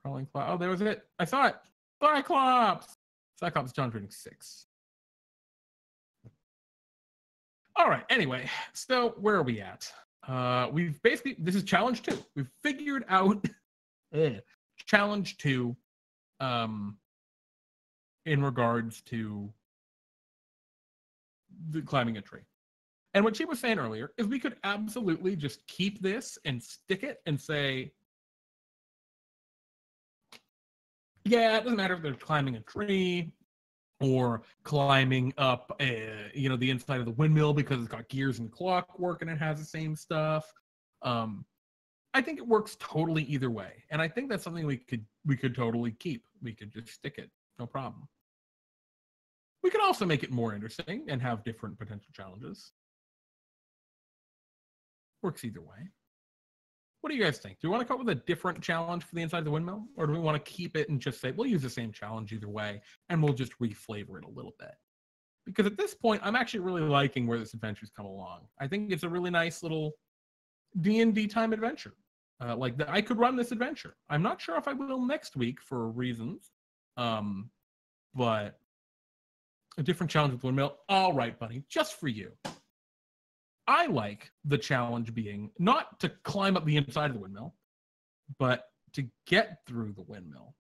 Crawling cloud. Oh, there was it. I saw it. Cyclops. Cyclops challenge rating 6. All right. Anyway, so where are we at? We've basically, this is challenge 2. We've figured out challenge 2 in regards to the climbing a tree. And what she was saying earlier is we could absolutely just keep this and stick it and say, yeah, it doesn't matter if they're climbing a tree or climbing up, the inside of the windmill because it's got gears and clockwork and it has the same stuff. I think it works totally either way, and I think that's something we could totally keep. We could just stick it, no problem. We could also make it more interesting and have different potential challenges. Works either way. What do you guys think? Do we want to come up with a different challenge for the inside of the windmill? Or do we want to keep it and just say, we'll use the same challenge either way, and we'll just reflavor it a little bit? Because at this point, I'm actually really liking where this adventure's come along. I think it's a really nice little DnDTime adventure. I could run this adventure. I'm not sure if I will next week for reasons. But a different challenge with windmill. All right, buddy, just for you. I like the challenge being not to climb up the inside of the windmill, but to get through the windmill.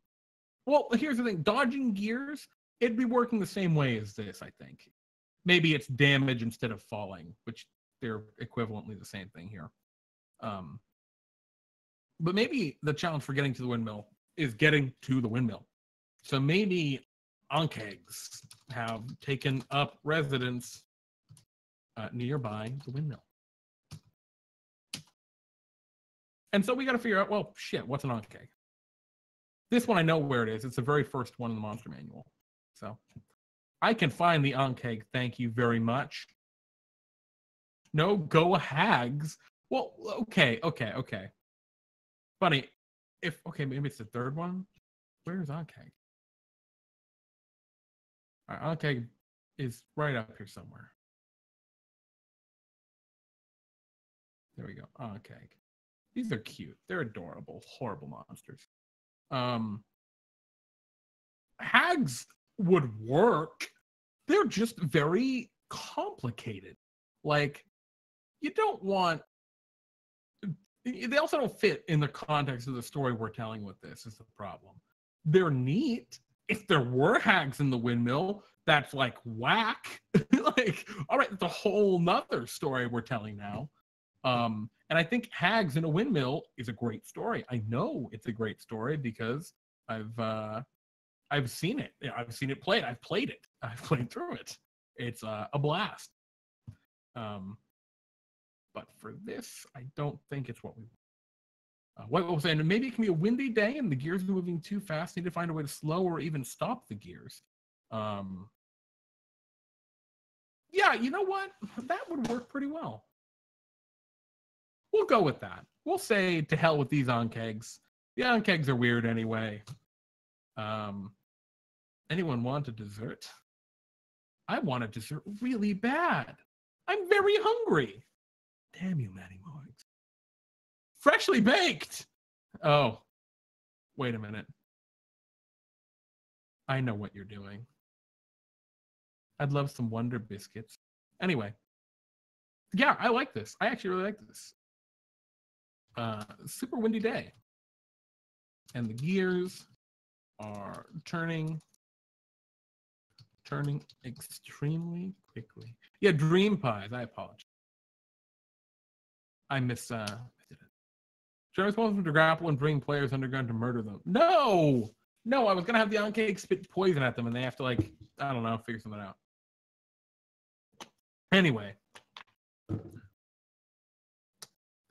Well, here's the thing. Dodging gears, it'd be working the same way as this, I think. Maybe it's damage instead of falling, which they're equivalently the same thing here. But maybe the challenge for getting to the windmill is getting to the windmill. So maybe Ankegs have taken up residence nearby the windmill. And so we got to figure out, well, shit, what's an Ankeg? This one I know where it is. It's the very first one in the monster manual. So I can find the Ankeg, thank you very much. No, go hags. Well, okay. Funny, maybe it's the third one. Where's Ankeg? All right, Ankeg is right up here somewhere. There we go. Ankeg. These are cute. They're adorable. Horrible monsters. Hags would work. They're just very complicated. Like, you don't want... They also don't fit in the context of the story we're telling with this, is the problem. They're neat. If there were hags in the windmill, that's like whack. Like, all right, it's a whole nother story we're telling now. And I think hags in a windmill is a great story. I know it's a great story because I've seen it. I've seen it played. I've played it. I've played through it. It's a blast. But for this, I don't think it's what we want. What was saying, maybe it can be a windy day and the gears are moving too fast. Need to find a way to slow or even stop the gears. Yeah, you know what? That would work pretty well. We'll go with that. We'll say to hell with these on-kegs. The on-kegs are weird anyway. Anyone want a dessert? I want a dessert really bad. I'm very hungry. Damn you, Matty Morgs. Freshly baked! Oh, wait a minute. I know what you're doing. I'd love some Wonder Biscuits. Anyway. Yeah, I like this. I actually really like this. Super windy day. And the gears are turning extremely quickly. Yeah, dream pies. I apologize. I missed it. Jeremy's supposed to grapple and bring players underground to murder them. No! No, I was gonna have the on-cake spit poison at them and they have to, like, I don't know, figure something out. Anyway.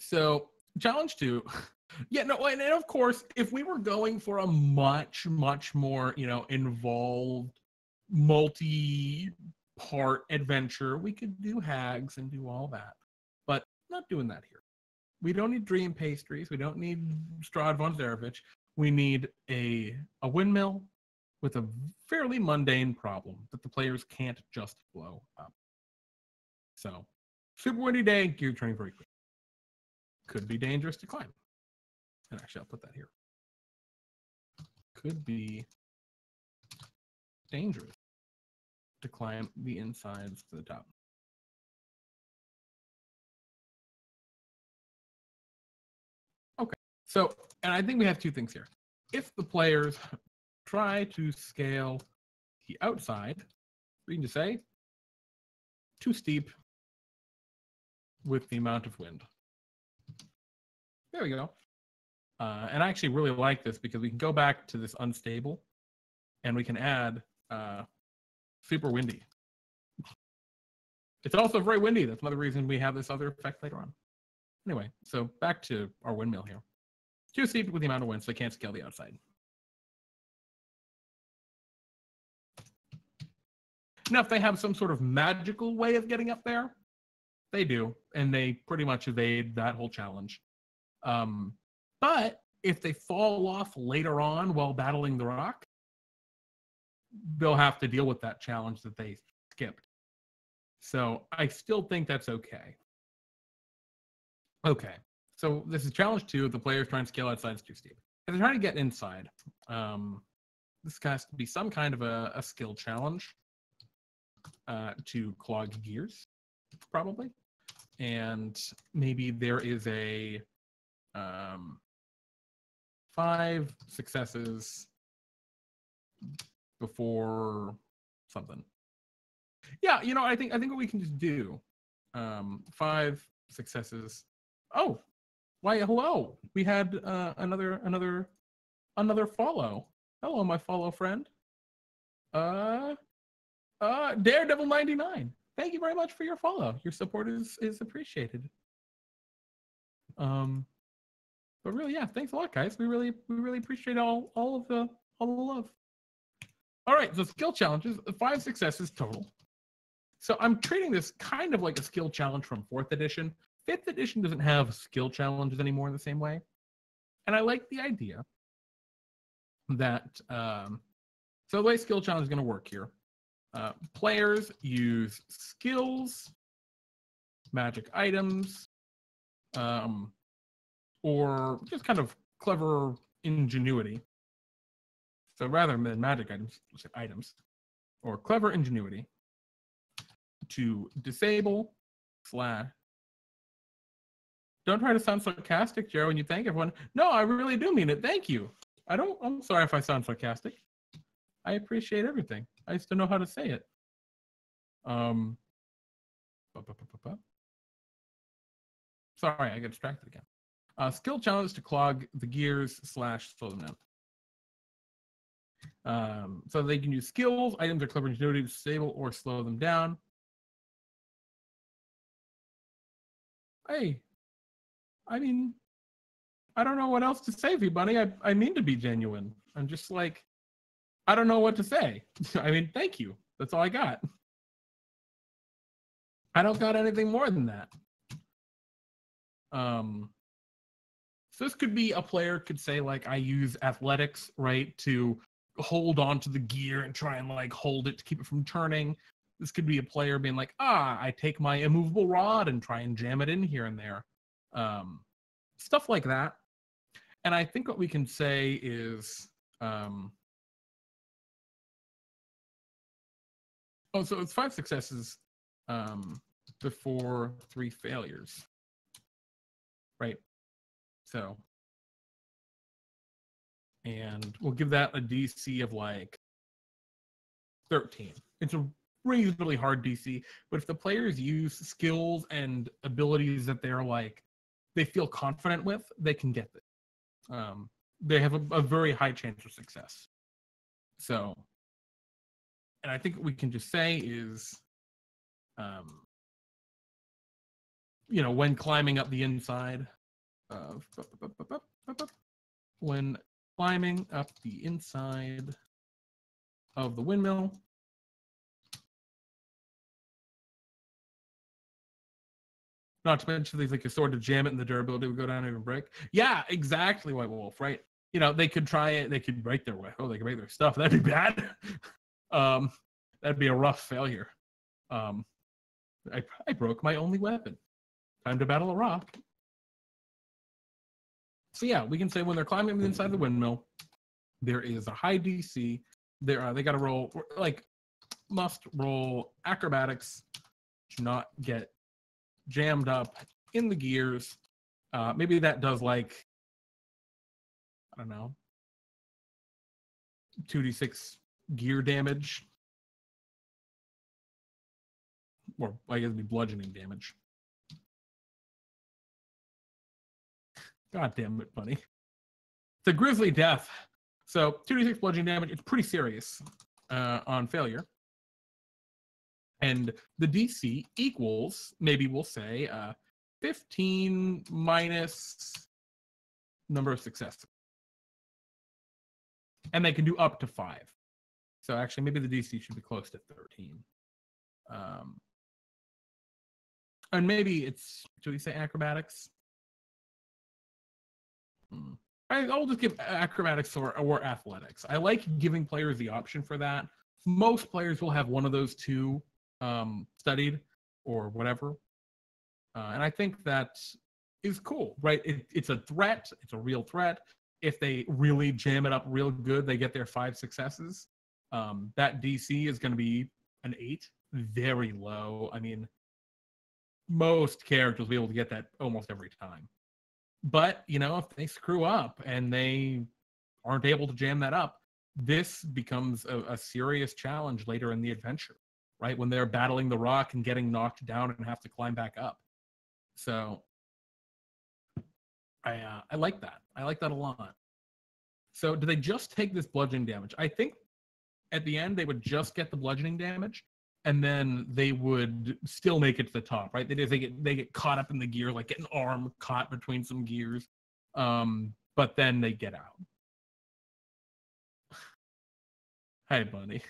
So, challenge 2. Yeah, no, and of course, if we were going for a much, much more, involved, multi-part adventure, we could do hags and do all that. But not doing that here. We don't need dream pastries. We don't need Strahd von Zarovich. We need a windmill with a fairly mundane problem that the players can't just blow up. So, super windy day, gear turning very quick. Could be dangerous to climb. And actually, I'll put that here. Could be dangerous to climb the insides to the top. Okay, so, and I think we have two things here. If the players try to scale the outside, we can just say, too steep with the amount of wind. There we go. And I actually really like this because we can go back to this unstable and we can add super windy. It's also very windy. That's another reason we have this other effect later on. Anyway, so back to our windmill here. Too steep with the amount of wind, so they can't scale the outside. Now, if they have some sort of magical way of getting up there, they do, and they pretty much evade that whole challenge. But if they fall off later on while battling the rock, they'll have to deal with that challenge that they skipped. So I still think that's okay. Okay, so this is challenge 2. The players trying to scale outside is too steep. If they're trying to get inside, this has to be some kind of a skill challenge to clog gears, probably. And maybe there is a 5 successes before something. Yeah, I think what we can just do, 5 successes. Oh, why? Hello. We had another follow. Hello, my follow friend. Daredevil 99. Thank you very much for your follow. Your support is appreciated. But really, yeah, thanks a lot, guys. We really appreciate all the love. All right, so skill challenges, 5 successes total. So I'm treating this kind of like a skill challenge from 4th edition. 5th edition doesn't have skill challenges anymore in the same way. And I like the idea that, so the way skill challenge is going to work here, players use skills, magic items, or just kind of clever ingenuity. So rather than magic items, or clever ingenuity to disable slash. Don't try to sound sarcastic, Joe, when you thank everyone. No, I really do mean it. Thank you. I'm sorry if I sound sarcastic. I appreciate everything. I just don't know how to say it. Sorry, I get distracted again. Skill challenge to clog the gears / slow them down. So they can use skills, items, or clever ingenuity to disable or slow them down. Hey, I mean, I don't know what else to say, V-Bunny. I mean to be genuine. I'm just like, I don't know what to say. I mean, thank you. That's all I got. I don't got anything more than that. So this could be a player could say, like, I use athletics, right, to hold on to the gear and try and, like, hold it to keep it from turning. This could be a player being like, I take my immovable rod and try and jam it in here and there. Stuff like that. And I think what we can say is, so it's 5 successes before 3 failures, right? So, and we'll give that a DC of like 13. It's a reasonably hard DC, but if the players use skills and abilities that they're like, they feel confident with, they can get this. They have a very high chance of success. So, and I think what we can just say is, when climbing up the inside of, when climbing up the inside of the windmill, not to mention things like a sword to jam it and the durability would go down and even break. Yeah, exactly, White Wolf, right? They could try it, they could break their way. Oh, they could break their stuff. That'd be bad. That'd be a rough failure. I broke my only weapon. Time to battle a rock. So yeah, we can say when they're climbing inside the windmill, there is a high DC. They got to roll, like, must roll acrobatics to not get jammed up in the gears. Maybe that does, like, I don't know, 2d6 gear damage. Or I guess it'd be bludgeoning damage. God damn it, buddy. It's a grisly death. So 2d6 bludgeoning damage, it's pretty serious on failure. And the DC equals, maybe we'll say, 15 minus number of successes. And they can do up to 5. So actually, maybe the DC should be close to 13. And maybe should we say acrobatics? I'll just give acrobatics or athletics. I like giving players the option for that. Most players will have one of those two studied or whatever. And I think that is cool, right? It's a threat. It's a real threat. If they really jam it up real good, they get their 5 successes. That DC is going to be an 8, very low. I mean, most characters will be able to get that almost every time. But, if they screw up and they aren't able to jam that up, this becomes a serious challenge later in the adventure, right? When they're battling the rock and getting knocked down and have to climb back up. So I like that. I like that a lot. So do they just take this bludgeoning damage? I think at the end they would just get the bludgeoning damage, and then they would still make it to the top, right? They get caught up in the gear, like get an arm caught between some gears, but then they get out. Hey, buddy,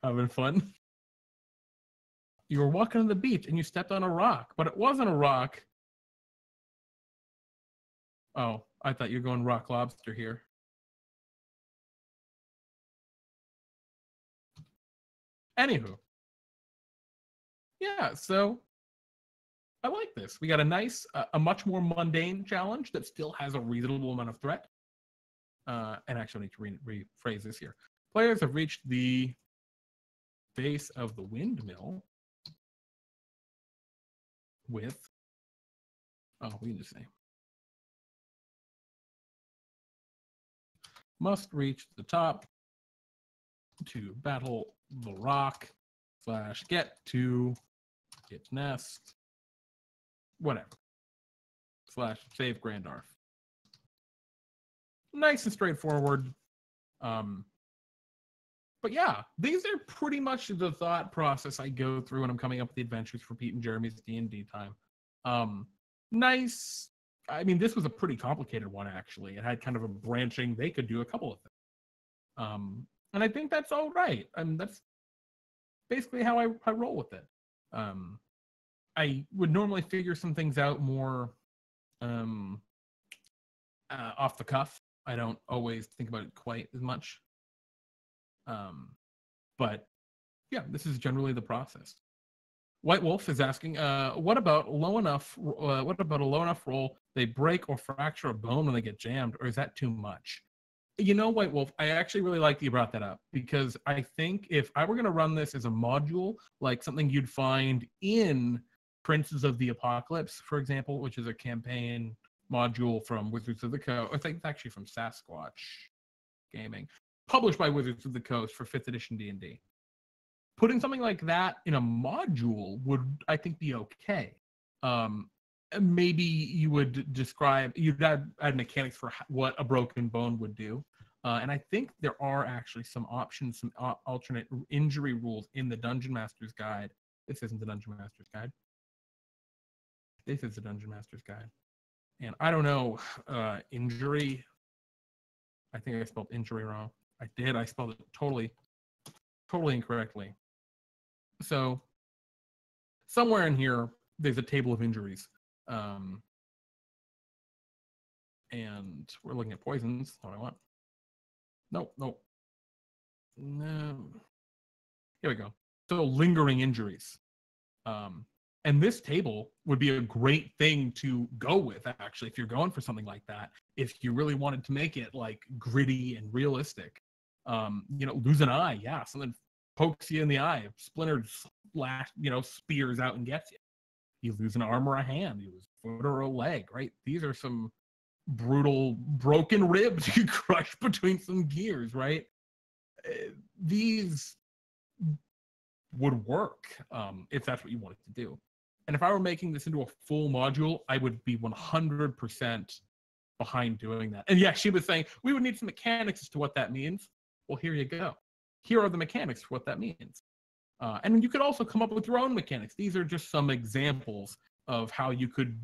having fun? You were walking on the beach and you stepped on a rock, but it wasn't a rock. Oh, I thought you were going rock lobster here. Anywho. Yeah, so I like this. We got a nice, a much more mundane challenge that still has a reasonable amount of threat. And actually, I need to rephrase this here. Players have reached the base of the windmill with, we can just say, must reach the top to battle the rock / get to its nest, whatever, / save Grandarf. Nice and straightforward. But yeah, these are pretty much the thought process I go through when I'm coming up with the adventures for Pete and Jeremy's D&D time. Nice. I mean, this was a pretty complicated one, actually. It had kind of a branching. They could do a couple of things. And I think that's all right. I mean, that's basically how I roll with it. I would normally figure some things out more off the cuff. I don't always think about it quite as much. But yeah, this is generally the process. White Wolf is asking, what about a low enough roll they break or fracture a bone when they get jammed, or is that too much? You know, White Wolf, I actually really like that you brought that up, because I think if I were going to run this as a module, like something you'd find in Princes of the Apocalypse, for example, which is a campaign module from Wizards of the Coast. I think it's actually from Sasquatch Gaming, published by Wizards of the Coast for 5th edition D&D. Putting something like that in a module would, I think, be okay. Maybe you would you'd add mechanics for what a broken bone would do. And I think there are actually some options, some alternate injury rules in the Dungeon Master's Guide. This isn't the Dungeon Master's Guide. This is the Dungeon Master's Guide. And I don't know, injury. I think I spelled injury wrong. I did. I spelled it totally incorrectly. So somewhere in here, there's a table of injuries. And we're looking at poisons. What I want. Nope. No. Here we go. So lingering injuries. And this table would be a great thing to go with, actually, if you're going for something like that. If you really wanted to make it like gritty and realistic. Lose an eye. Yeah, something pokes you in the eye, splintered spears out and gets you. You lose an arm or a hand, you lose a foot or a leg, right? These are some brutal broken ribs you crush between some gears, right? These would work if that's what you wanted to do. And if I were making this into a full module, I would be 100% behind doing that. And yeah, she was saying we would need some mechanics as to what that means. Well, here you go. Here are the mechanics for what that means. And you could also come up with your own mechanics. These are just some examples of how you could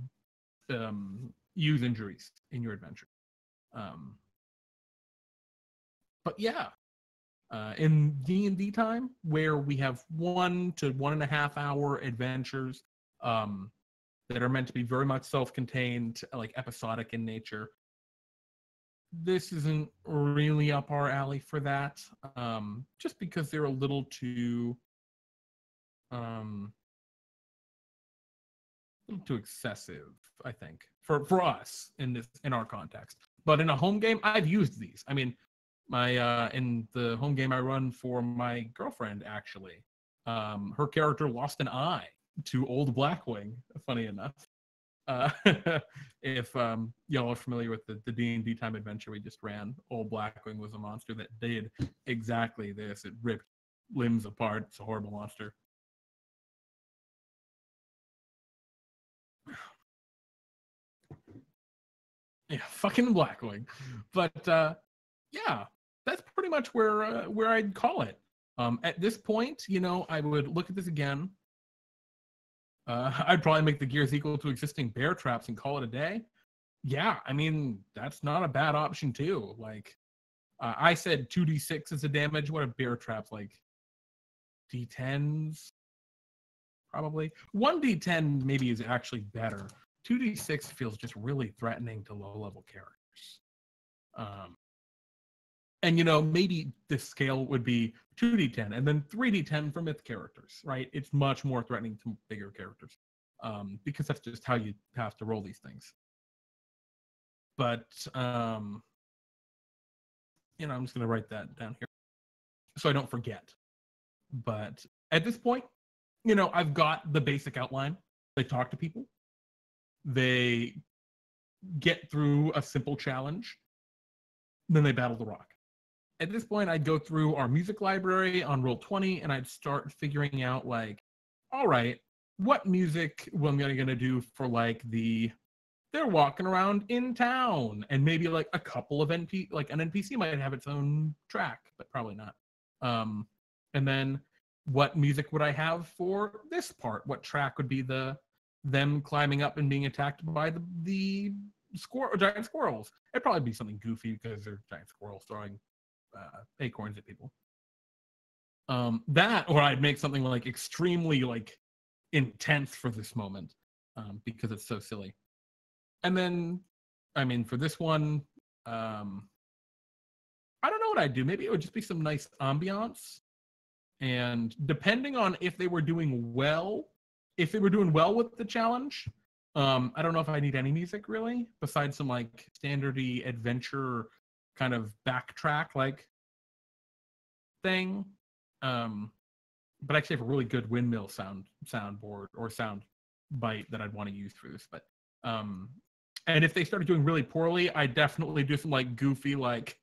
use injuries in your adventure. But yeah, in D&D time, where we have 1 to 1.5 hour adventures that are meant to be very much self-contained, like episodic in nature, this isn't really up our alley for that, just because they're a little too excessive, I think, for us in our context. But in a home game, I've used these. I mean, my in the home game I run for my girlfriend, actually, her character lost an eye to Old Blackwing. Funny enough. If y'all are familiar with the D&D time adventure we just ran, Old Blackwing was a monster that did exactly this. It ripped limbs apart. It's a horrible monster. Yeah, fucking Blackwing. But yeah, that's pretty much where I'd call it. At this point, I would look at this again. I'd probably make the gears equal to existing bear traps and call it a day. Yeah, I mean, that's not a bad option too. Like, I said 2d6 is the damage. What are bear traps like? D10s? Probably. 1d10 maybe is actually better. 2d6 feels just really threatening to low-level characters. And maybe the scale would be 2d10 and then 3d10 for myth characters, right? It's much more threatening to bigger characters. because that's just how you have to roll these things. But I'm just gonna write that down here so I don't forget. But at this point, I've got the basic outline. They talk to people. They get through a simple challenge. Then they battle the rock. At this point, I'd go through our music library on Roll20, and I'd start figuring out, like, all right, what music am I going to do for, like, they're walking around in town, and maybe, like, a couple of an NPC might have its own track, but probably not. And then what music would I have for this part? What track would be them climbing up and being attacked by the giant squirrels? It'd probably be something goofy because they're giant squirrels throwing acorns at people. That, or I'd make something like extremely like intense for this moment because it's so silly. And then, for this one, I don't know what I'd do. Maybe it would just be some nice ambiance. And depending on if they were doing well with the challenge, I don't know if I need any music really, besides some like standardy adventure kind of backtrack like thing. But actually have a really good windmill soundboard or sound bite that I'd want to use for this. But and if they started doing really poorly, I definitely do some like goofy like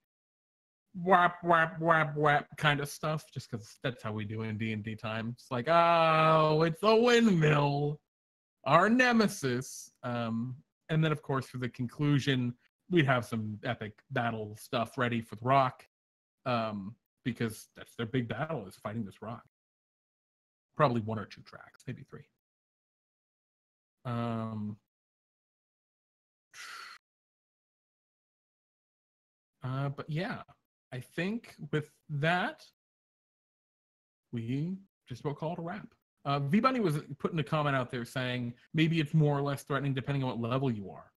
whap whap whap whap kind of stuff, just because that's how we do in DnDTime. It's like, oh, it's a windmill, our nemesis. And then of course for the conclusion, we'd have some epic battle stuff ready for the rock, because that's their big battle, is fighting this rock. Probably 1 or 2 tracks, maybe 3. But yeah, I think with that, we just about call it a wrap. V-Bunny was putting a comment out there saying maybe it's more or less threatening depending on what level you are.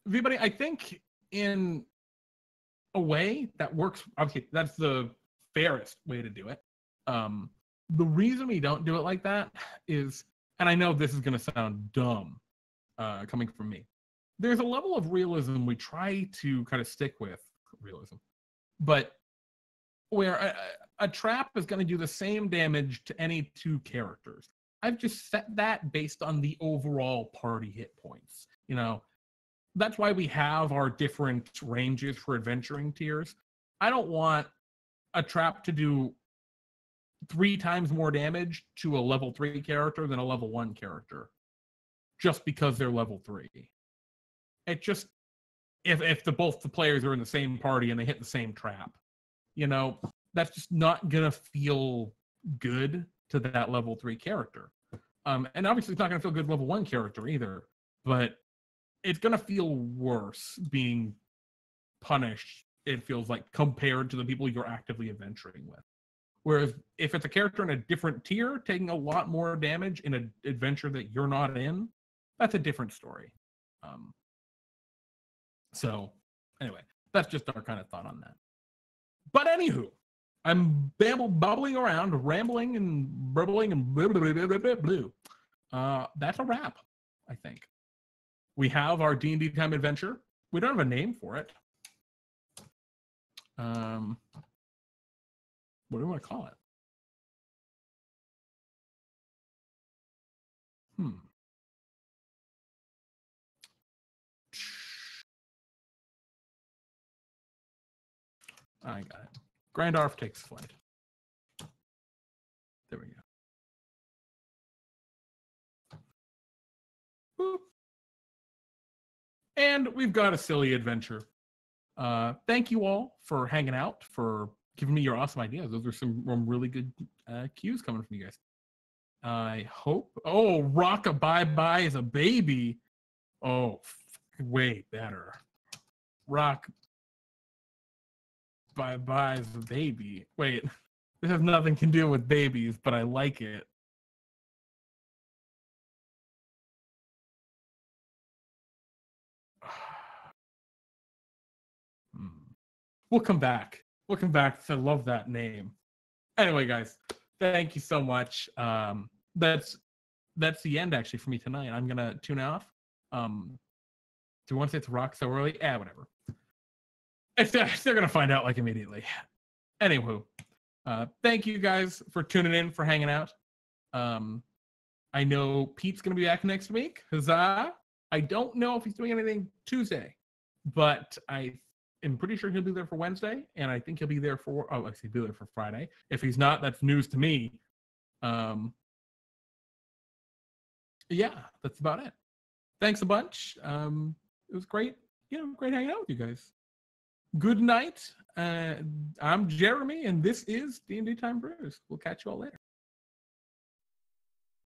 V-Bunny, I think in a way that works. Obviously, that's the fairest way to do it. The reason we don't do it like that is, and I know this is going to sound dumb coming from me, there's a level of realism we try to kind of stick with, realism, but where a trap is going to do the same damage to any 2 characters. I've just set that based on the overall party hit points. That's why we have our different ranges for adventuring tiers. I don't want a trap to do 3 times more damage to a level 3 character than a level 1 character, just because they're level 3. It just, if both the players are in the same party and they hit the same trap, that's just not gonna feel good to that level 3 character. And obviously it's not gonna feel good level 1 character either, but it's gonna feel worse being punished, it feels like, compared to the people you're actively adventuring with. Whereas if it's a character in a different tier taking a lot more damage in an adventure that you're not in, that's a different story. So anyway, that's just our kind of thought on that. But anywho, I'm bubbling around, rambling and burbling and blah, blah, blah, blah, blah, blah. That's a wrap, I think. We have our DnDTime adventure. We don't have a name for it. What do we want to call it? I got it. Grandorf takes flight. There we go. Boop. And we've got a silly adventure. Thank you all for hanging out, for giving me your awesome ideas. Those are some really good cues coming from you guys. I hope. Oh, Rock-a-Bye-Bye is a baby. Oh, way better. Rock Bye-Bye is a baby. Wait, this has nothing to do with babies, but I like it. We'll come back. We'll come back. I love that name. Anyway, guys, thank you so much. That's that's the end actually for me tonight. I'm gonna tune off. Do you want to say it's rock so early? Whatever. They're gonna find out like immediately. Anywho, thank you guys for tuning in, for hanging out. I know Pete's gonna be back next week. Huzzah! I don't know if he's doing anything Tuesday, but I am pretty sure he'll be there for Wednesday, and I think he'll be there for he'll be there for Friday. If he's not, that's news to me. Yeah, that's about it. Thanks a bunch. It was great, great hanging out with you guys. Good night. I'm Jeremy, and this is DnDTime Brews. We'll catch you all later.